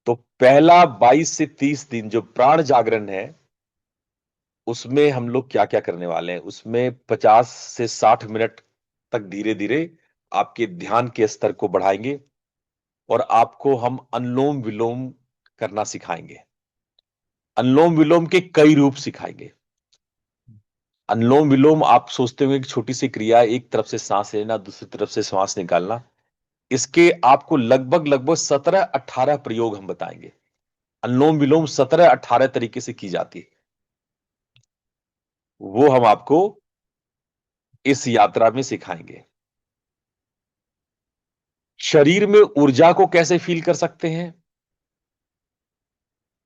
तो पहला 22 से 30 दिन जो प्राण जागरण है, उसमें हम लोग क्या क्या करने वाले हैं? उसमें 50 से 60 मिनट तक धीरे धीरे आपके ध्यान के स्तर को बढ़ाएंगे, और आपको हम अनुलोम विलोम करना सिखाएंगे। अनुलोम विलोम के कई रूप सिखाएंगे। अनुलोम विलोम आप सोचते होंगे कि छोटी सी क्रिया, एक तरफ से सांस लेना, दूसरी तरफ से सांस निकालना। इसके आपको लगभग लगभग 17-18 प्रयोग हम बताएंगे। अनुलोम विलोम 17-18 तरीके से की जाती है, वो हम आपको इस यात्रा में सिखाएंगे। शरीर में ऊर्जा को कैसे फील कर सकते हैं?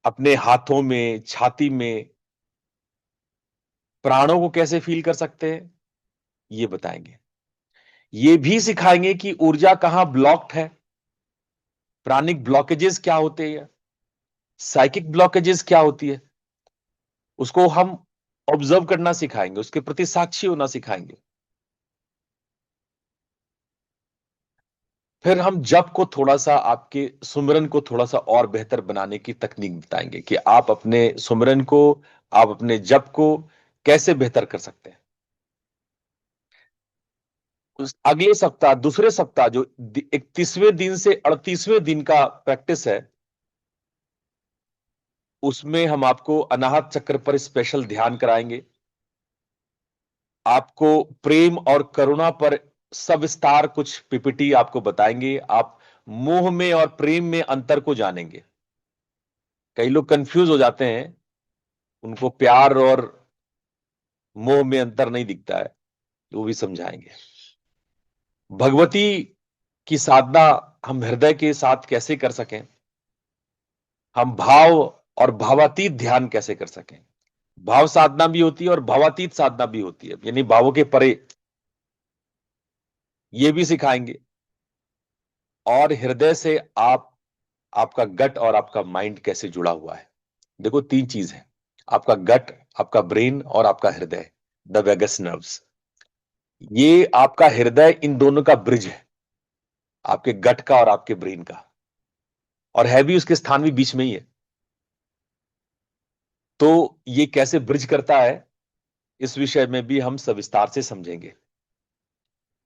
अपने हाथों में, छाती में प्राणों को कैसे फील कर सकते हैं, ये बताएंगे। ये भी सिखाएंगे कि ऊर्जा कहां ब्लॉक्ड है, प्राणिक ब्लॉकेजेस क्या होते हैं, साइकिक ब्लॉकेजेस क्या होती है, उसको हम ऑब्जर्व करना सिखाएंगे, उसके प्रति साक्षी होना सिखाएंगे। फिर हम जप को थोड़ा सा, आपके सुमिरन को थोड़ा सा और बेहतर बनाने की तकनीक बताएंगे कि आप अपने सुमिरन को, आप अपने जप को कैसे बेहतर कर सकते हैं। उस अगले सप्ताह, दूसरे सप्ताह जो 31वें दिन से 38वें दिन का प्रैक्टिस है, उसमें हम आपको अनाहत चक्र पर स्पेशल ध्यान कराएंगे। आपको प्रेम और करुणा पर सविस्तार कुछ पीपीटी आपको बताएंगे। आप मोह में और प्रेम में अंतर को जानेंगे। कई लोग कंफ्यूज हो जाते हैं, उनको प्यार और मोह में अंतर नहीं दिखता है, वो भी समझाएंगे। भगवती की साधना हम हृदय के साथ कैसे कर सकें, हम भाव और भावातीत ध्यान कैसे कर सकें। भाव साधना भी होती है और भावातीत साधना भी होती है, यानी भावों के परे, ये भी सिखाएंगे। और हृदय से आप, आपका गट और आपका माइंड कैसे जुड़ा हुआ है। देखो 3 चीज है, आपका गट, आपका ब्रेन और आपका हृदय, द वेगस नर्व्स। ये आपका हृदय इन दोनों का ब्रिज है, आपके गट का और आपके ब्रेन का, और है भी, उसके स्थान भी बीच में ही है। तो ये कैसे ब्रिज करता है, इस विषय में भी हम सविस्तार से समझेंगे।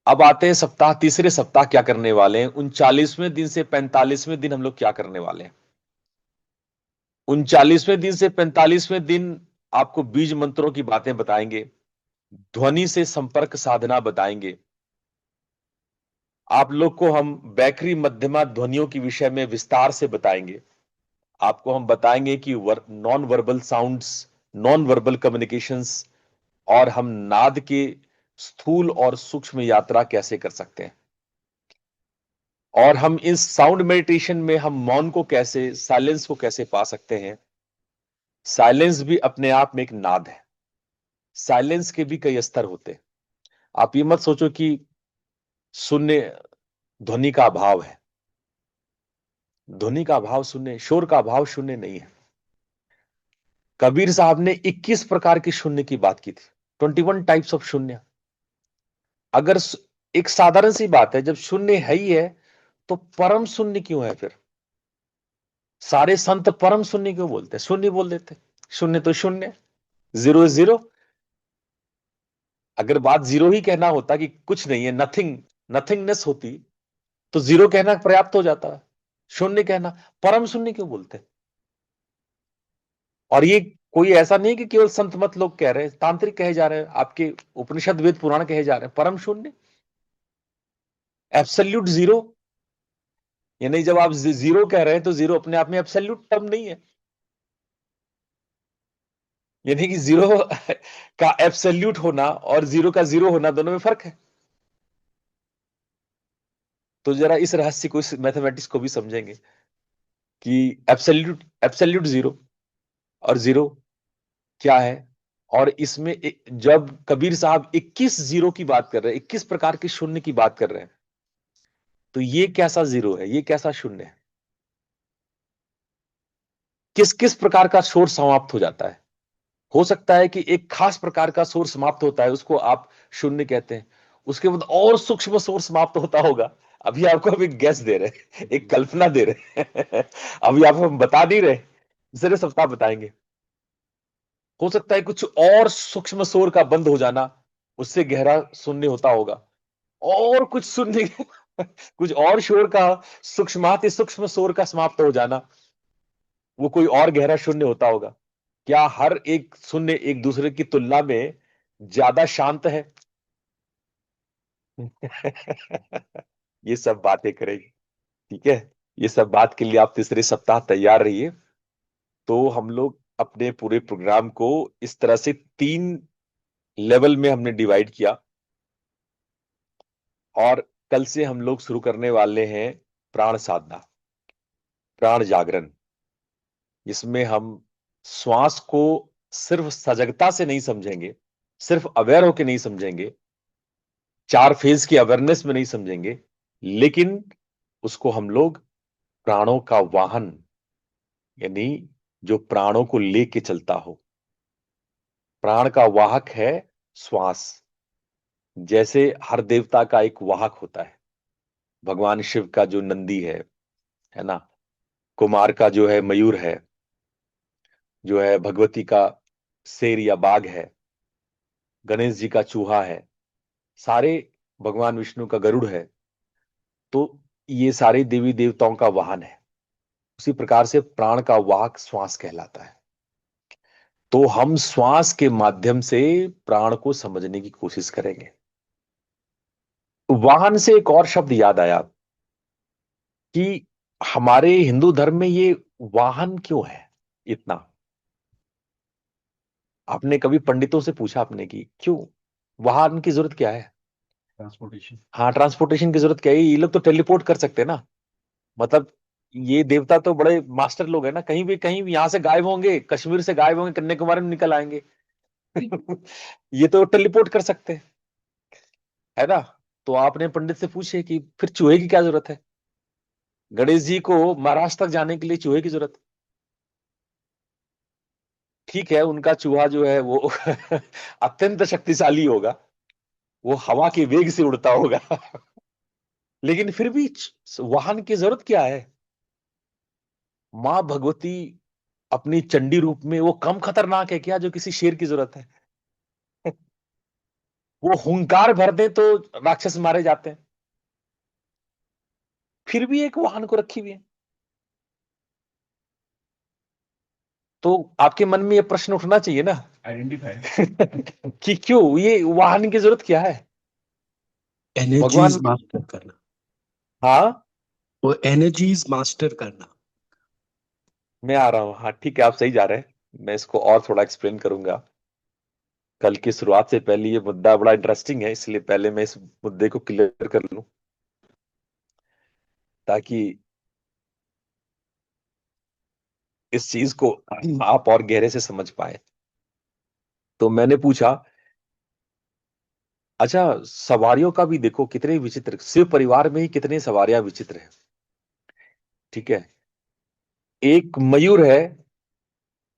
अब आते हैं सप्ताह, तीसरे सप्ताह क्या करने वाले हैं। 39वें दिन से 45वें दिन हम लोग क्या करने वाले हैं? 39वें दिन से 45वें दिन आपको बीज मंत्रों की बातें बताएंगे, ध्वनि से संपर्क साधना बताएंगे। आप लोग को हम बैकरी मध्यमा ध्वनियों के विषय में विस्तार से बताएंगे। आपको हम बताएंगे कि non verbal sounds, non verbal communications, और हम नाद के स्थूल और सूक्ष्म यात्रा कैसे कर सकते हैं। और हम इस साउंड मेडिटेशन में हम मौन को कैसे, साइलेंस को कैसे पा सकते हैं। साइलेंस भी अपने आप में एक नाद है। साइलेंस के भी कई स्तर होते हैं। आप ये मत सोचो कि शून्य ध्वनि का अभाव है। ध्वनि का अभाव शून्य, शोर का अभाव शून्य नहीं है। कबीर साहब ने 21 प्रकार के शून्य की बात की थी, 21 टाइप्स ऑफ शून्य। अगर एक साधारण सी बात है, जब शून्य है ही है, तो परम शून्य क्यों है फिर? सारे संत परम शून्य क्यों बोलते हैं? शून्य बोल देते, शून्य तो शून्य, जीरो इज जीरो। अगर बात जीरो ही कहना होता कि कुछ नहीं है, नथिंग, नथिंगनेस होती, तो जीरो कहना पर्याप्त हो जाता। शून्य कहना, परम शून्य क्यों बोलते हैं? और ये कोई ऐसा नहीं कि केवल संत मत लोग कह रहे हैं, तांत्रिक कहे जा रहे हैं, आपके उपनिषद वेद पुराण कहे जा रहे हैं परम शून्य, एब्सोल्यूट जीरो। यानी जब आप जीरो कह रहे हैं तो जीरो अपने आप में एब्सोल्यूट टर्म नहीं है, यानी कि जीरो का एब्सोल्यूट होना और जीरो का जीरो होना दोनों में फर्क है। तो जरा इस रहस्य को, इस मैथमेटिक्स को भी समझेंगे कि एब्सोल्यूट जीरो और जीरो क्या है। और इसमें जब कबीर साहब 21 जीरो की बात कर रहे हैं, 21 प्रकार के शून्य की बात कर रहे हैं, तो ये कैसा जीरो है, ये कैसा शून्य है? किस किस प्रकार का शोर समाप्त हो जाता है? हो सकता है कि एक खास प्रकार का शोर समाप्त होता है, उसको आप शून्य कहते हैं, उसके बाद और सूक्ष्म शोर समाप्त होता होगा। अभी आपको हम एक गैस दे रहे हैं, एक कल्पना दे रहे हैं अभी आपको हम बता नहीं रहे, दूसरे सप्ताह बताएंगे। हो सकता है कुछ और सूक्ष्म शोर का बंद हो जाना, उससे गहरा शून्य होता होगा, और कुछ शून्य कुछ और शोर का, सूक्ष्माति सूक्ष्म शोर का समाप्त हो जाना, वो कोई और गहरा शून्य होता होगा। क्या हर एक शून्य एक दूसरे की तुलना में ज्यादा शांत है? ये सब बातें करेंगे, ठीक है। ये सब बात के लिए आप तीसरे सप्ताह तैयार रहिए। तो हम लोग अपने पूरे प्रोग्राम को इस तरह से 3 लेवल में हमने डिवाइड किया, और कल से हम लोग शुरू करने वाले हैं प्राण साधना, प्राण जागरण। इसमें हम श्वास को सिर्फ सजगता से नहीं समझेंगे, सिर्फ अवेयर होके नहीं समझेंगे, 4 फेज की अवेयरनेस में नहीं समझेंगे, लेकिन उसको हम लोग प्राणों का वाहन, यानी जो प्राणों को लेके चलता हो, प्राण का वाहक है श्वास। जैसे हर देवता का एक वाहक होता है, भगवान शिव का जो नंदी है ना, कुमार का जो है मयूर है, जो है भगवती का शेर या बाघ है, गणेश जी का चूहा है, सारे भगवान विष्णु का गरुड़ है। तो ये सारे देवी देवताओं का वाहन है। उसी प्रकार से प्राण का वाहक श्वास कहलाता है। तो हम श्वास के माध्यम से प्राण को समझने की कोशिश करेंगे। वाहन से एक और शब्द याद आया कि हमारे हिंदू धर्म में ये वाहन क्यों है इतना? आपने कभी पंडितों से पूछा आपने कि क्यों वाहन की जरूरत क्या है? ट्रांसपोर्टेशन। हाँ, ट्रांसपोर्टेशन की जरूरत क्या है? ये लोग तो टेलीपोर्ट कर सकते हैं ना। मतलब ये देवता तो बड़े मास्टर लोग हैं ना, कहीं भी यहां से गायब होंगे, कश्मीर से गायब होंगे, कन्याकुमारी में निकल आएंगे ये तो टेलीपोर्ट कर सकते हैं, है ना। तो आपने पंडित से पूछे कि फिर चूहे की क्या जरूरत है? गणेश जी को महाराष्ट्र तक जाने के लिए चूहे की जरूरत? ठीक है, उनका चूहा जो है वो अत्यंत शक्तिशाली होगा, वो हवा के वेग से उड़ता होगा लेकिन फिर भी वाहन की जरूरत क्या है? मां भगवती अपनी चंडी रूप में वो कम खतरनाक है क्या जो किसी शेर की जरूरत है? वो हुंकार भर दे तो राक्षस मारे जाते हैं, फिर भी एक वाहन को रखी हुई है। तो आपके मन में ये प्रश्न उठना चाहिए ना, आइडेंटिफाई कि क्यों ये वाहन की जरूरत क्या है? एनर्जीज भगवान, मास्टर करना, हाँ, वो एनर्जीज मास्टर करना। मैं आ रहा हूं, हाँ ठीक है, आप सही जा रहे हैं। मैं इसको और थोड़ा एक्सप्लेन करूंगा। कल की शुरुआत से पहले ये मुद्दा बड़ा इंटरेस्टिंग है, इसलिए पहले मैं इस मुद्दे को क्लियर कर लूं, ताकि इस चीज को आप और गहरे से समझ पाए। तो मैंने पूछा, अच्छा सवारियों का भी देखो कितने विचित्र, शिव परिवार में ही कितने सवारियां विचित्र हैं, ठीक है। एक मयूर है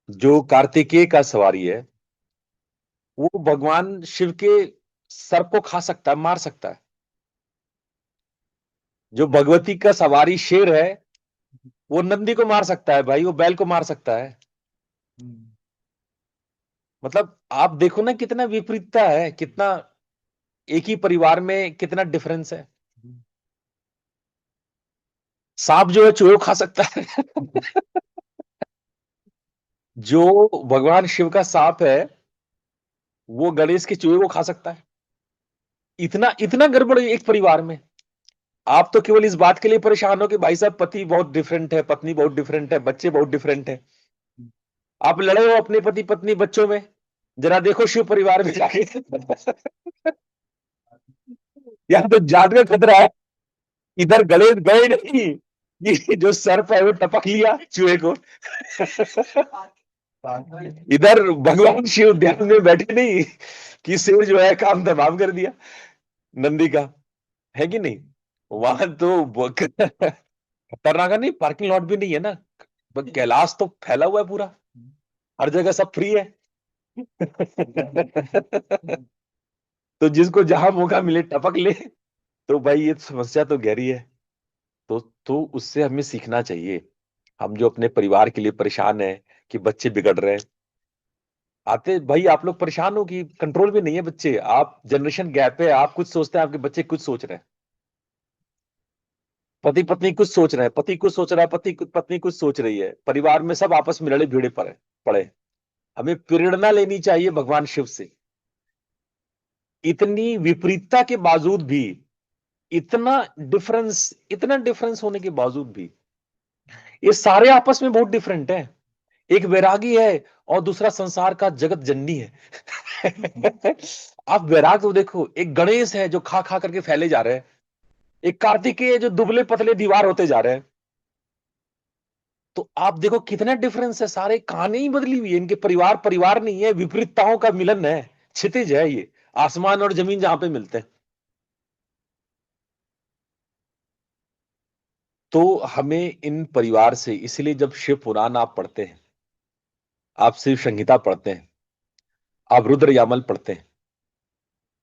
जो कार्तिकेय का सवारी है, वो भगवान शिव के सर को खा सकता है, मार सकता है। जो भगवती का सवारी शेर है, वो नंदी को मार सकता है भाई, वो बैल को मार सकता है। मतलब आप देखो ना कितना विपरीतता है, कितना एक ही परिवार में कितना डिफरेंस है। सांप जो है चूहे को खा सकता है। जो भगवान शिव का सांप है वो गणेश के चूहे को खा सकता है। इतना इतना गड़बड़ एक परिवार में। आप तो केवल इस बात के लिए परेशान हो कि भाई साहब पति बहुत डिफरेंट है, पत्नी बहुत डिफरेंट है, बच्चे बहुत डिफरेंट है। आप लड़े हो अपने पति पत्नी बच्चों में, जरा देखो शिव परिवार में जाके। यहाँ तो जान का खतरा है। इधर गणेश गए नहीं कि जो सर्प है वो टपक लिया चूहे को। इधर भगवान शिव ध्यान में बैठे नहीं कि शिव जो है काम तमाम कर दिया नंदी का, है कि नहीं। वहां तो खतरनाक है, नहीं पार्किंग लॉट भी नहीं है ना, कैलाश तो फैला हुआ है पूरा, हर जगह सब फ्री है। तो जिसको जहां मौका मिले टपक ले। तो भाई ये समस्या तो गहरी है। तो उससे हमें सीखना चाहिए। हम जो अपने परिवार के लिए परेशान है कि बच्चे बिगड़ रहे हैं, आते भाई आप लोग परेशान हो कि कंट्रोल में नहीं है बच्चे, आप जनरेशन गैप है, आप कुछ सोचते हैं आपके बच्चे कुछ सोच रहे हैं। पति पत्नी कुछ सोच रहे हैं, पति कुछ सोच रहा है, पत्नी कुछ सोच रही है, परिवार में सब आपस में लड़े भिड़े पड़े। हमें प्रेरणा लेनी चाहिए भगवान शिव से। इतनी विपरीतता के बावजूद भी, इतना डिफरेंस होने के बावजूद भी ये सारे आपस में बहुत डिफरेंट है। एक वैरागी है और दूसरा संसार का जगत जननी है। आप वैराग तो देखो, एक गणेश है जो खा खा करके फैले जा रहे हैं, एक कार्तिकेय जो दुबले पतले दीवार होते जा रहे हैं। तो आप देखो कितना डिफरेंस है, सारे कहानी ही बदली हुई है, इनके परिवार परिवार नहीं है, विपरीतताओं का मिलन है, क्षितिज है ये, आसमान और जमीन जहां पे मिलते हैं। तो हमें इन परिवार से, इसलिए जब शिव पुराण आप पढ़ते हैं, आप शिव संहिता पढ़ते हैं, आप रुद्र यामल पढ़ते हैं,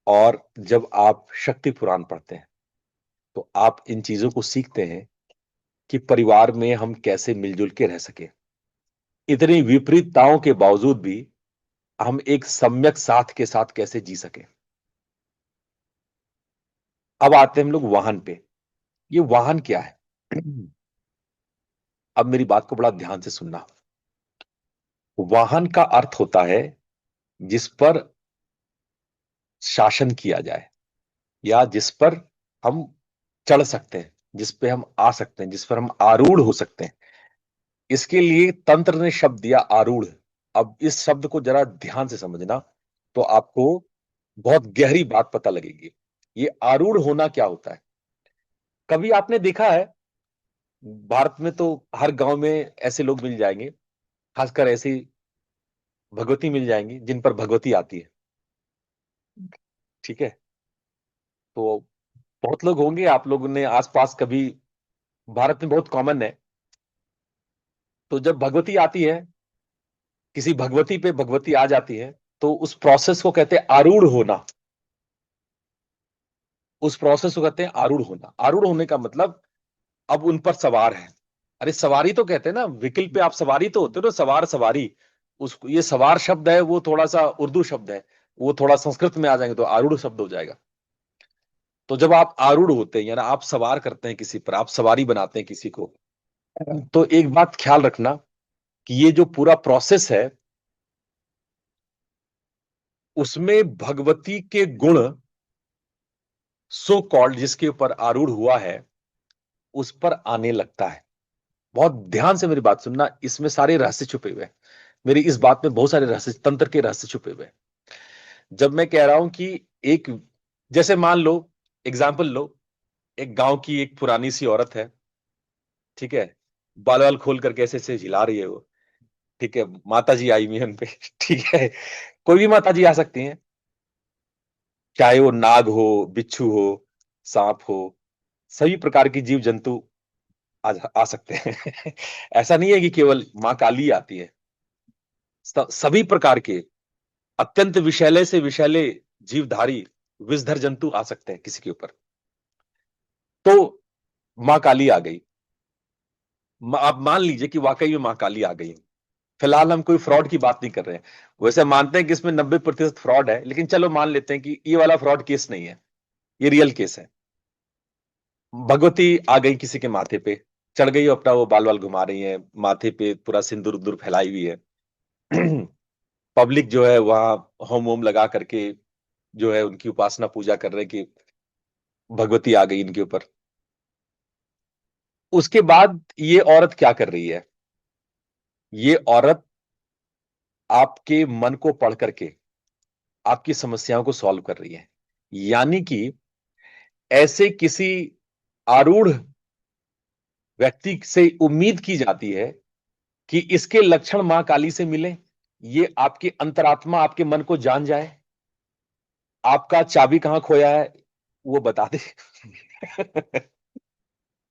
और जब आप शक्ति पुराण पढ़ते हैं, तो आप इन चीजों को सीखते हैं कि परिवार में हम कैसे मिलजुल के रह सके, इतनी विपरीतताओं के बावजूद भी हम एक सम्यक साथ के साथ कैसे जी सके। अब आते हैं हम लोग वाहन पे। ये वाहन क्या है? अब मेरी बात को बड़ा ध्यान से सुनना। वाहन का अर्थ होता है जिस पर शासन किया जाए, या जिस पर हम चढ़ सकते हैं, जिस पे हम आ सकते हैं, जिस पर हम आरूढ़ हो सकते हैं। इसके लिए तंत्र ने शब्द दिया आरूढ़। अब इस शब्द को जरा ध्यान से समझना, तो आपको बहुत गहरी बात पता लगेगी। ये आरूढ़ होना क्या होता है? कभी आपने देखा है, भारत में तो हर गांव में ऐसे लोग मिल जाएंगे, खासकर ऐसी भगवती मिल जाएंगी जिन पर भगवती आती है। ठीक है। तो बहुत लोग होंगे, आप लोगों ने आसपास कभी, भारत में बहुत कॉमन है। तो जब भगवती आती है, किसी भगवती पे भगवती आ जाती है, तो उस प्रोसेस को कहते हैं आरूढ़ होना। उस प्रोसेस को कहते हैं आरूढ़ होना। आरूढ़ होने का मतलब अब उन पर सवार है। अरे सवारी तो कहते हैं ना, व्हीकल पे आप सवारी तो होते हो ना, सवार सवारी। उस ये सवार शब्द है वो थोड़ा सा उर्दू शब्द है, वो थोड़ा संस्कृत में आ जाएंगे तो आरूढ़ शब्द हो जाएगा। तो जब आप आरूढ़ होते हैं, यानी आप सवार करते हैं किसी पर, आप सवारी बनाते हैं किसी को, तो एक बात ख्याल रखना कि ये जो पूरा प्रोसेस है, उसमें भगवती के गुण, सो कॉल्ड, जिसके ऊपर आरूढ़ हुआ है, उस पर आने लगता है। बहुत ध्यान से मेरी बात सुनना, इसमें सारे रहस्य छुपे हुए हैं। मेरी इस बात में बहुत सारे रहस्य, तंत्र के रहस्य छुपे हुए हैं। जब मैं कह रहा हूं कि एक, जैसे मान लो, एग्जाम्पल लो, एक गांव की एक पुरानी सी औरत है। ठीक है। बाल वाल खोल करके ऐसे ऐसे हिला रही है वो। ठीक है, माता जी आई हुई है उनपे। ठीक है। कोई भी माता जी आ सकती हैं, चाहे वो नाग हो, बिच्छू हो, सांप हो, सभी प्रकार की जीव जंतु आ सकते हैं। ऐसा नहीं है कि केवल मां काली आती है। सभी प्रकार के अत्यंत विषैले से विषैले जीवधारी विषधर जंतु आ सकते हैं किसी के ऊपर। तो मां काली आ गई, आप मान लीजिए कि वाकई में मां काली आ गई, फिलहाल हम कोई फ्रॉड की बात नहीं कर रहे हैं। वैसे मानते हैं कि इसमें 90% फ्रॉड है, लेकिन चलो मान लेते हैं कि ये वाला फ्रॉड केस नहीं है, ये रियल केस है। भगवती आ गई किसी के माथे पे, चढ़ गई, अपना वो बाल बाल घुमा रही है, माथे पे पूरा सिंदूर उन्दूर फैलाई हुई है। पब्लिक जो है वहां होम वोम लगा करके जो है उनकी उपासना पूजा कर रहे कि भगवती आ गई इनके ऊपर। उसके बाद ये औरत क्या कर रही है? ये औरत आपके मन को पढ़ करके आपकी समस्याओं को सॉल्व कर रही है। यानी कि ऐसे किसी आरूढ़ व्यक्ति से उम्मीद की जाती है कि इसके लक्षण मां काली से मिले, ये आपकी अंतरात्मा आपके मन को जान जाए, आपका चाबी कहां खोया है वो बता दे।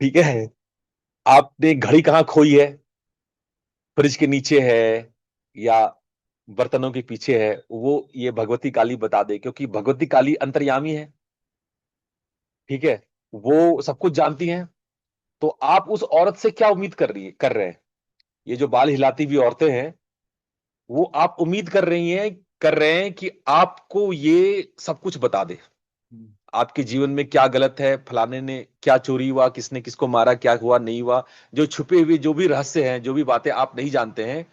ठीक है, आपने घड़ी कहां खोई है, फ्रिज के नीचे है या बर्तनों के पीछे है, वो ये भगवती काली बता दे, क्योंकि भगवती काली अंतर्यामी है। ठीक है, वो सब कुछ जानती हैं। तो आप उस औरत से क्या उम्मीद कर रहे हैं? ये जो बाल हिलाती हुई औरतें हैं, वो आप उम्मीद कर रहे हैं कि आपको ये सब कुछ बता दे, आपके जीवन में क्या गलत है, फलाने ने क्या चोरी हुआ, किसने किसको मारा, क्या हुआ नहीं हुआ, जो छुपे हुए जो भी रहस्य हैं, जो भी बातें आप नहीं जानते हैं,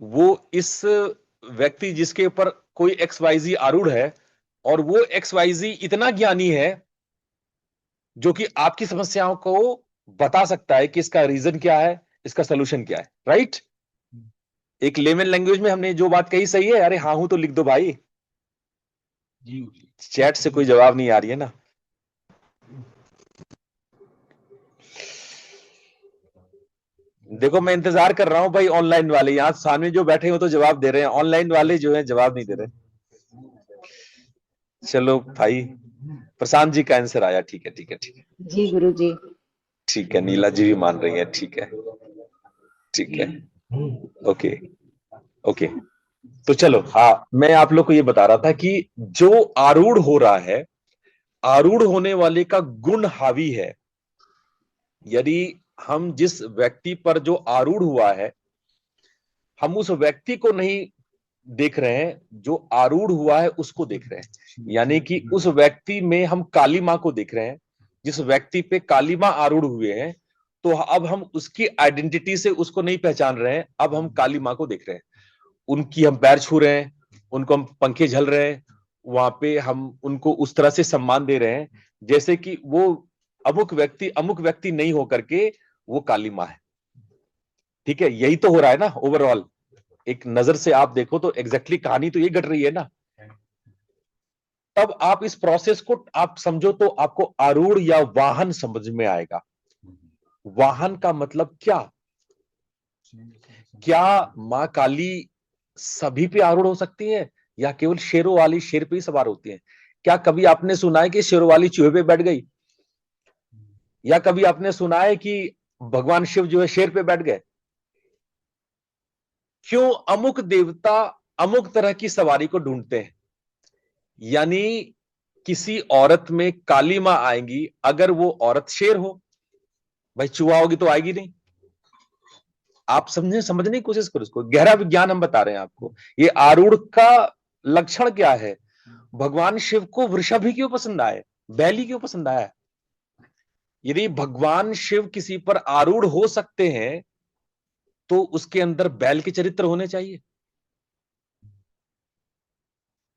वो इस व्यक्ति जिसके ऊपर कोई XYZ आरूढ़ है, और वो XYZ इतना ज्ञानी है जो कि आपकी समस्याओं को बता सकता है कि इसका रीजन क्या है, इसका सोल्यूशन क्या है। राइट? एक लेमन लैंग्वेज में हमने जो बात कही सही है? अरे हाँ हूं तो लिख दो भाई, चैट से कोई जवाब नहीं आ रही है ना। देखो मैं इंतजार कर रहा हूं भाई, ऑनलाइन वाले यहां सामने जो बैठे हो तो जवाब दे रहे हैं, ऑनलाइन वाले जो है जवाब नहीं दे रहे। चलो भाई, प्रशांत जी का आंसर आया, ठीक है ठीक है ठीक है जी गुरु जी। ठीक है, नीला जी भी मान रही है, ठीक है ठीक है, ओके ओके। तो चलो, हाँ मैं आप लोग को ये बता रहा था कि जो आरूढ़ हो रहा है, आरूढ़ होने वाले का गुण हावी है। यदि हम जिस व्यक्ति पर जो आरूढ़ हुआ है, हम उस व्यक्ति को नहीं देख रहे हैं, जो आरूढ़ हुआ है उसको देख रहे हैं। यानी कि उस व्यक्ति में हम काली मां को देख रहे हैं, जिस व्यक्ति पे काली मां आरूढ़ हुए हैं, तो अब हम उसकी आइडेंटिटी से उसको नहीं पहचान रहे हैं, अब हम काली मां को देख रहे हैं। उनकी हम पैर छू रहे हैं, उनको हम पंखे झल रहे हैं, वहां पे हम उनको उस तरह से सम्मान दे रहे हैं जैसे कि वो अमुक व्यक्ति नहीं होकर के वो काली मां है। ठीक है, यही तो हो रहा है ना ओवरऑल। एक नजर से आप देखो तो एग्जैक्टली कहानी तो ये घट रही है ना। तब आप इस प्रोसेस को आप समझो तो आपको आरूढ़ या वाहन समझ में आएगा। वाहन का मतलब क्या? क्या मां काली सभी पे आरूढ़ हो सकती है, या केवल शेरों वाली शेर पे ही सवार होती है? क्या कभी आपने सुना है कि शेरों वाली चूहे पे बैठ गई, या कभी आपने सुना है कि भगवान शिव जो है शेर पे बैठ गए? क्यों? अमुक देवता अमुक तरह की सवारी को ढूंढते हैं। यानी किसी औरत में काली मां आएगी अगर वो औरत शेर हो, भाई चूहा होगी तो आएगी नहीं। आप समझने की कोशिश करो, उसको गहरा विज्ञान हम बता रहे हैं आपको। ये आरूढ़ का लक्षण क्या है? भगवान शिव को वृषभ ही क्यों पसंद आए, बैल ही क्यों पसंद आया? यदि भगवान शिव किसी पर आरूढ़ हो सकते हैं तो उसके अंदर बैल के चरित्र होने चाहिए।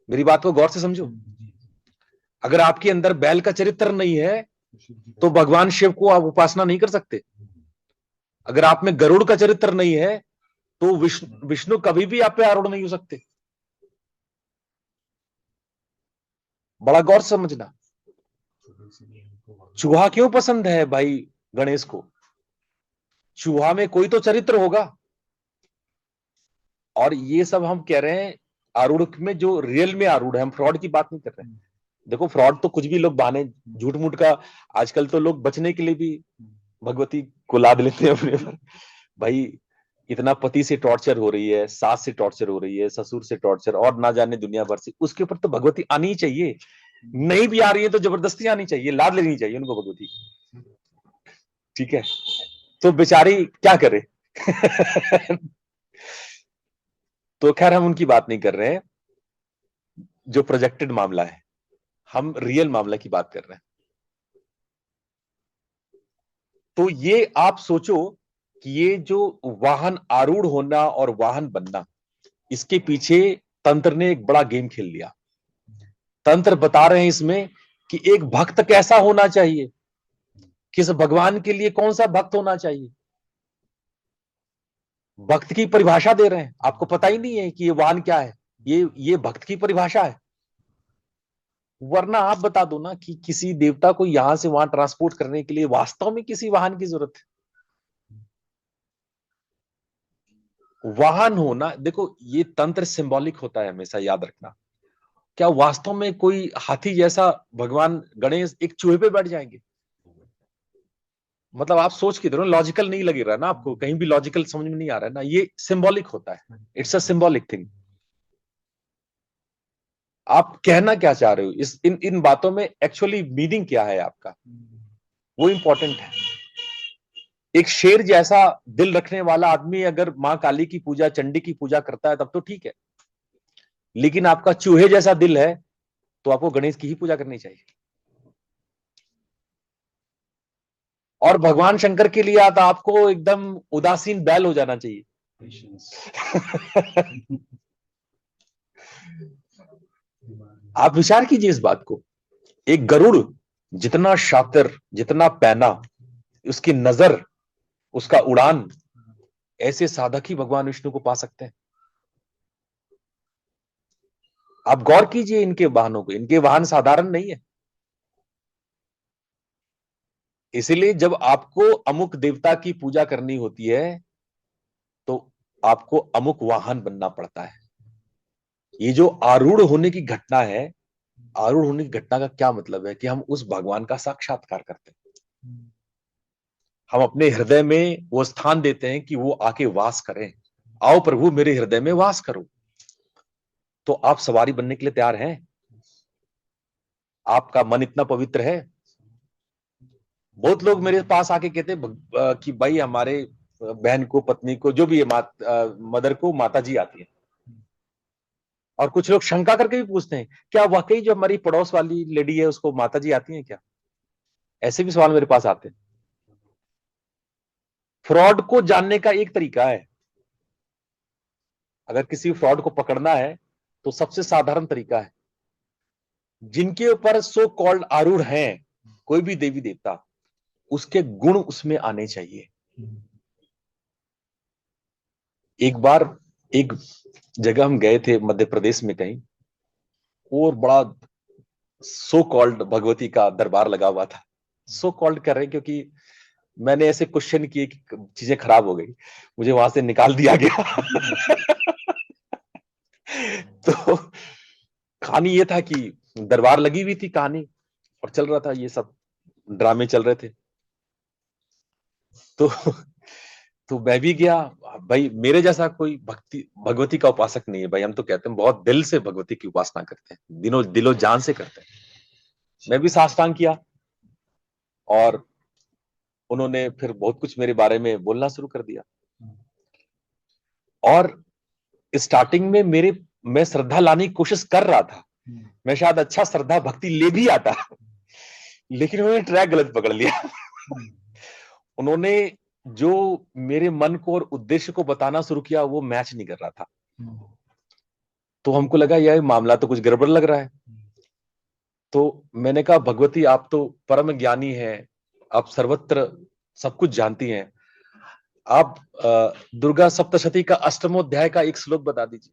मेरी बात को गौर से समझो। अगर आपके अंदर बैल का चरित्र नहीं है तो भगवान शिव को आप उपासना नहीं कर सकते। अगर आप में गरुड़ का चरित्र नहीं है तो विष्णु कभी भी आप पे आरूढ़ नहीं हो सकते। बड़ा गौर से समझना। चूहा क्यों पसंद है भाई गणेश को? चूहा में कोई तो चरित्र होगा। और ये सब हम कह रहे हैं आरूढ़ में, जो रियल में आरूढ़ है, हम फ्रॉड की बात नहीं कर रहे हैं। देखो फ्रॉड तो कुछ भी लोग बहाने झूठ मूठ का, आजकल तो लोग बचने के लिए भी भगवती को लाद लेते हैं अपने पर। भाई इतना पति से टॉर्चर हो रही है, सास से टॉर्चर हो रही है, ससुर से टॉर्चर, और ना जाने दुनिया भर से, उसके ऊपर तो भगवती आनी ही चाहिए। नहीं भी आ रही है तो जबरदस्ती आनी चाहिए, लाद लेनी चाहिए उनको भगवती। ठीक है, तो बेचारी क्या करे? तो खैर हम उनकी बात नहीं कर रहे हैं, जो प्रोजेक्टेड मामला है, हम रियल मामला की बात कर रहे हैं। तो ये आप सोचो कि ये जो वाहन आरूढ़ होना और वाहन बनना, इसके पीछे तंत्र ने एक बड़ा गेम खेल लिया। तंत्र बता रहे हैं इसमें कि एक भक्त कैसा होना चाहिए, किस भगवान के लिए कौन सा भक्त होना चाहिए। भक्त की परिभाषा दे रहे हैं, आपको पता ही नहीं है कि ये वाहन क्या है, ये भक्त की परिभाषा है। वरना आप बता दो ना कि किसी देवता को यहां से वहां ट्रांसपोर्ट करने के लिए वास्तव में किसी वाहन की जरूरत है? वाहन होना, देखो ये तंत्र सिंबॉलिक होता है, हमेशा याद रखना। क्या वास्तव में कोई हाथी जैसा भगवान गणेश एक चूहे पे बैठ जाएंगे? मतलब आप सोच के देखो, लॉजिकल नहीं लग रहा ना आपको, कहीं भी लॉजिकल समझ में नहीं आ रहा है ना, ये सिंबॉलिक होता है, इट्स अ सिंबॉलिक थिंग। आप कहना क्या चाह रहे हो इस इन इन बातों में, एक्चुअली मीनिंग क्या है आपका, वो इंपॉर्टेंट है। एक शेर जैसा दिल रखने वाला आदमी अगर मां काली की पूजा, चंडी की पूजा करता है तब तो ठीक है, लेकिन आपका चूहे जैसा दिल है तो आपको गणेश की ही पूजा करनी चाहिए। और भगवान शंकर के लिए तो आपको एकदम उदासीन बैल हो जाना चाहिए। आप विचार कीजिए इस बात को, एक गरुड़ जितना शातिर, जितना पैना, उसकी नजर, उसका उड़ान, ऐसे साधक ही भगवान विष्णु को पा सकते हैं। आप गौर कीजिए इनके वाहनों को, इनके वाहन साधारण नहीं है। इसीलिए जब आपको अमुक देवता की पूजा करनी होती है तो आपको अमुक वाहन बनना पड़ता है। ये जो आरूढ़ होने की घटना है, आरूढ़ होने की घटना का क्या मतलब है कि हम उस भगवान का साक्षात्कार करते हैं। हम अपने हृदय में वो स्थान देते हैं कि वो आके वास करें। आओ प्रभु मेरे हृदय में वास करो। तो आप सवारी बनने के लिए तैयार हैं? आपका मन इतना पवित्र है? बहुत लोग मेरे पास आके कहते कि भाई हमारे बहन को, पत्नी को, जो भी है, मदर को माता जी आती है। और कुछ लोग शंका करके भी पूछते हैं, क्या वाकई जो हमारी पड़ोस वाली लेडी है उसको माता जी आती है क्या? ऐसे भी सवाल मेरे पास आते हैं। फ्रॉड को जानने का एक तरीका है, अगर किसी फ्रॉड को पकड़ना है तो सबसे साधारण तरीका है, जिनके ऊपर सो कॉल्ड आरूढ़ हैं कोई भी देवी देवता, उसके गुण उसमें आने चाहिए। एक बार एक जगह हम गए थे मध्य प्रदेश में कहीं, और बड़ा सो कॉल्ड भगवती का दरबार लगा हुआ था। सो कॉल्ड कर रहे हैं क्योंकि मैंने ऐसे क्वेश्चन किए कि चीजें खराब हो गई, मुझे वहां से निकाल दिया गया। तो कहानी ये था कि दरबार लगी हुई थी कहानी, और चल रहा था, ये सब ड्रामे चल रहे थे। तो मैं भी गया। भाई मेरे जैसा कोई भगवती का उपासक नहीं है भाई, हम तो कहते हैं बहुत दिल से भगवती की उपासना करते हैं, दिलो जान से करते हैं। मैं भी साष्टांग किया और उन्होंने फिर बहुत कुछ मेरे बारे में बोलना शुरू कर दिया। और स्टार्टिंग में मैं श्रद्धा लाने की कोशिश कर रहा था, मैं शायद अच्छा श्रद्धा भक्ति ले भी आता, लेकिन उन्होंने ट्रैक गलत पकड़ लिया। उन्होंने जो मेरे मन को और उद्देश्य को बताना शुरू किया वो मैच नहीं कर रहा था। तो हमको लगा यह मामला तो कुछ गड़बड़ लग रहा है। तो मैंने कहा भगवती आप तो परम ज्ञानी हैं, आप सर्वत्र सब कुछ जानती हैं, आप दुर्गा सप्तशती का अष्टमोध्याय का एक श्लोक बता दीजिए।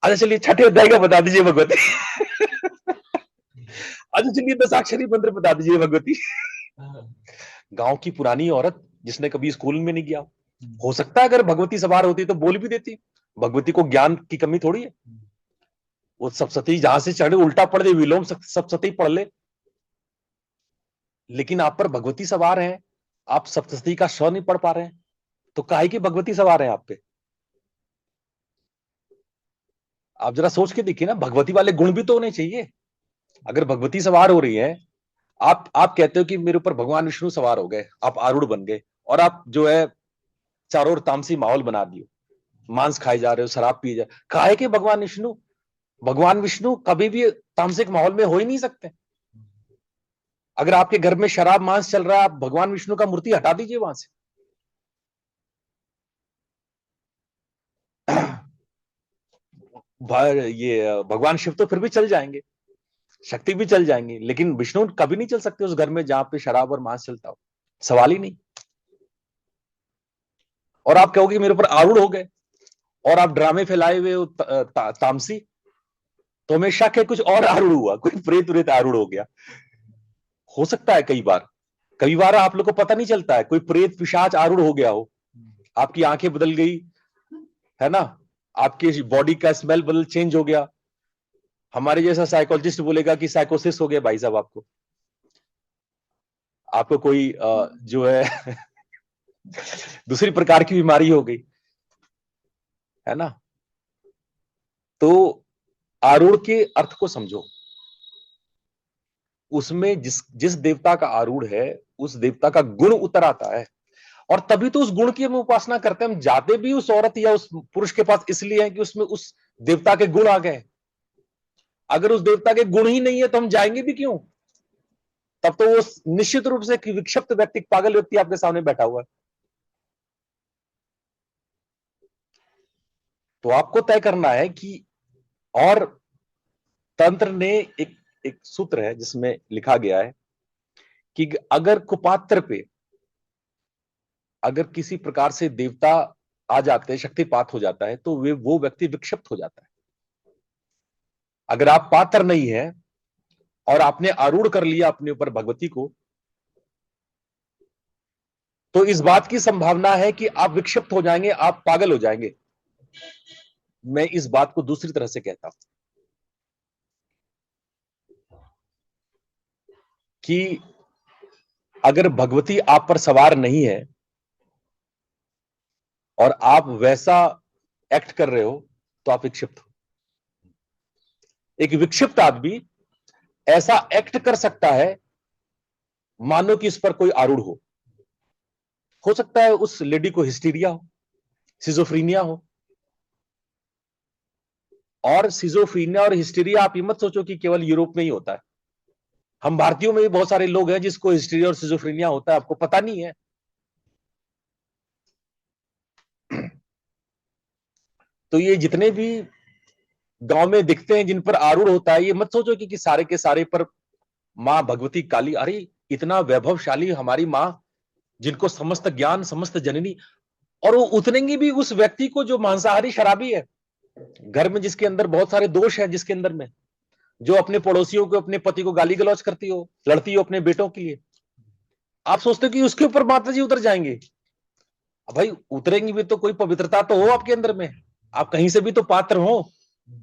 अच्छा चलिए छठे अध्याय का बता दीजिए भगवती। अच्छा चलिए दशाक्षरी मंत्र बता दीजिए भगवती। गांव की पुरानी औरत जिसने कभी स्कूल में नहीं गया, हो सकता है अगर भगवती सवार होती तो बोल भी देती, भगवती को ज्ञान की कमी थोड़ी है। वो सप्तशती जहां से चढ़े उल्टा पढ़ दे, विलोम सप्तशती पढ़ ले। लेकिन आप पर भगवती सवार है, आप सप्तशती का श नहीं पढ़ पा रहे हैं, तो काहे की भगवती सवार है आप पे? आप जरा सोच के देखिए ना, भगवती वाले गुण भी तो होने चाहिए। अगर भगवती सवार हो रही है, आप कहते हो कि मेरे ऊपर भगवान विष्णु सवार हो गए, आप आरूढ़ बन गए, और आप जो है चारों ओर तामसी माहौल बना दियो, मांस खाए जा रहे हो, शराब पिए जा, काहे कि भगवान विष्णु कभी भी तामसिक माहौल में हो ही नहीं सकते। अगर आपके घर में शराब मांस चल रहा है, आप भगवान विष्णु का मूर्ति हटा दीजिए वहां से। ये भगवान शिव तो फिर भी चल जाएंगे, शक्ति भी चल जाएंगी, लेकिन विष्णु कभी नहीं चल सकते उस घर में जहां पे शराब और मांस चलता हो, सवाल ही नहीं। और आप कहोगे मेरे ऊपर आरूढ़ हो गए और आप ड्रामे फैलाए हुए हो तामसी, तो हमें शक है कुछ और आरूढ़ हुआ, कोई प्रेत व्रेत आरूढ़ हो गया। हो सकता है कई बार आप लोग को पता नहीं चलता है, कोई प्रेत पिशाच आरूढ़ हो गया हो, आपकी आंखें बदल गई है ना, आपकी बॉडी का स्मेल बदल चेंज हो गया। हमारे जैसा साइकोलॉजिस्ट बोलेगा कि साइकोसिस हो गया भाई साहब, आपको कोई जो है दूसरी प्रकार की बीमारी हो गई है ना। तो आरूढ़ के अर्थ को समझो, उसमें जिस जिस देवता का आरूढ़ है उस देवता का गुण उतर आता है, और तभी तो उस गुण की हम उपासना करते हैं। हम जाते भी उस औरत या उस पुरुष के पास इसलिए हैं कि उसमें उस देवता के गुण आ गए। अगर उस देवता के गुण ही नहीं है तो हम जाएंगे भी क्यों? तब तो वो निश्चित रूप से विक्षिप्त व्यक्ति, पागल व्यक्ति आपके सामने बैठा हुआ है। तो आपको तय करना है कि, और तंत्र ने एक सूत्र है जिसमें लिखा गया है कि अगर कुपात्र पे अगर किसी प्रकार से देवता आ जाते हैं, शक्तिपात हो जाता है, तो वो व्यक्ति विक्षिप्त हो जाता है। अगर आप पात्र नहीं है और आपने आरूढ़ कर लिया अपने ऊपर भगवती को, तो इस बात की संभावना है कि आप विक्षिप्त हो जाएंगे, आप पागल हो जाएंगे। मैं इस बात को दूसरी तरह से कहता हूं कि अगर भगवती आप पर सवार नहीं है और आप वैसा एक्ट कर रहे हो, तो आप विक्षिप्त हो। एक विक्षिप्त आदमी ऐसा एक्ट कर सकता है मानो कि इस पर कोई आरूढ़ हो सकता है उस लेडी को हिस्टीरिया हो, सिजोफ्रीनिया हो। और सिजोफ्रीनिया और हिस्टीरिया आप ये मत सोचो कि केवल यूरोप में ही होता है, हम भारतीयों में भी बहुत सारे लोग हैं जिसको हिस्टीरिया और सिजोफ्रीनिया होता है, आपको पता नहीं है। तो ये जितने भी गांव में दिखते हैं जिन पर आरूढ़ होता है, ये मत सोचो कि सारे के सारे पर मां भगवती काली, अरे इतना वैभवशाली हमारी मां, जिनको समस्त ज्ञान, समस्त जननी, और वो उतरेंगी भी उस व्यक्ति को जो मांसाहारी शराबी है, घर में जिसके अंदर बहुत सारे दोष हैं, जिसके अंदर में जो अपने पड़ोसियों को, अपने पति को गाली गलौज करती हो, लड़ती हो अपने बेटों के लिए। आप सोचते हो कि उसके ऊपर माता जी उतर जाएंगे? भाई उतरेंगी भी तो कोई पवित्रता तो हो आपके अंदर में, आप कहीं से भी तो पात्र हो,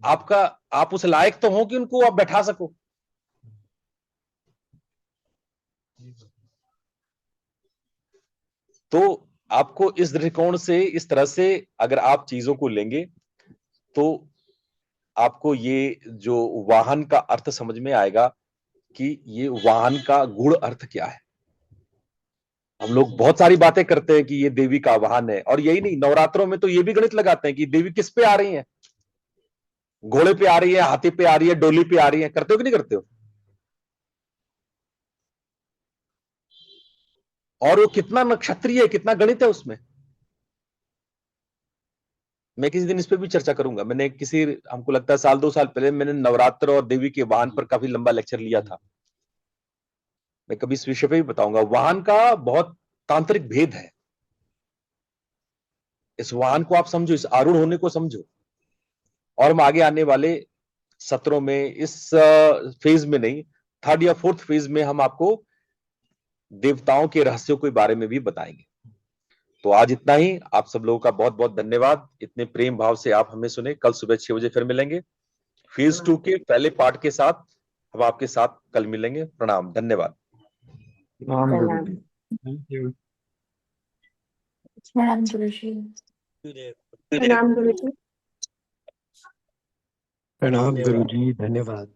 आप उस लायक तो हो कि उनको आप बैठा सको। तो आपको इस दृष्टिकोण से, इस तरह से अगर आप चीजों को लेंगे, तो आपको ये जो वाहन का अर्थ समझ में आएगा कि ये वाहन का गूढ़ अर्थ क्या है। हम लोग बहुत सारी बातें करते हैं कि ये देवी का वाहन है, और यही नहीं, नवरात्रों में तो ये भी गणित लगाते हैं कि देवी किस पे आ रही है, घोड़े पे आ रही है, हाथी पे आ रही है, डोली पे आ रही है। करते हो कि नहीं करते हो? और वो कितना नक्षत्रीय है, कितना गणित है उसमें। मैं किसी दिन इस पे भी चर्चा करूंगा। मैंने हमको लगता है साल 2 साल पहले मैंने नवरात्र और देवी के वाहन पर काफी लंबा लेक्चर लिया था। मैं कभी इस विषय पे भी बताऊंगा। वाहन का बहुत तांत्रिक भेद है। इस वाहन को आप समझो, इस आरूढ़ होने को समझो, और हम आगे आने वाले सत्रों में, इस फेज में नहीं, 3rd या 4th फेज में हम आपको देवताओं के रहस्यों के बारे में भी बताएंगे। तो आज इतना ही। आप सब लोगों का बहुत बहुत धन्यवाद, इतने प्रेम भाव से आप हमें सुने। कल सुबह 6 बजे फिर मिलेंगे फेज 2 के पहले पार्ट के साथ। हम आपके साथ कल मिलेंगे। प्रणाम, धन्यवाद। राम गुरु जी, थैंक यू। प्रणाम गुरुजी। प्रणाम गुरुजी। प्रणाम गुरु जी, धन्यवाद।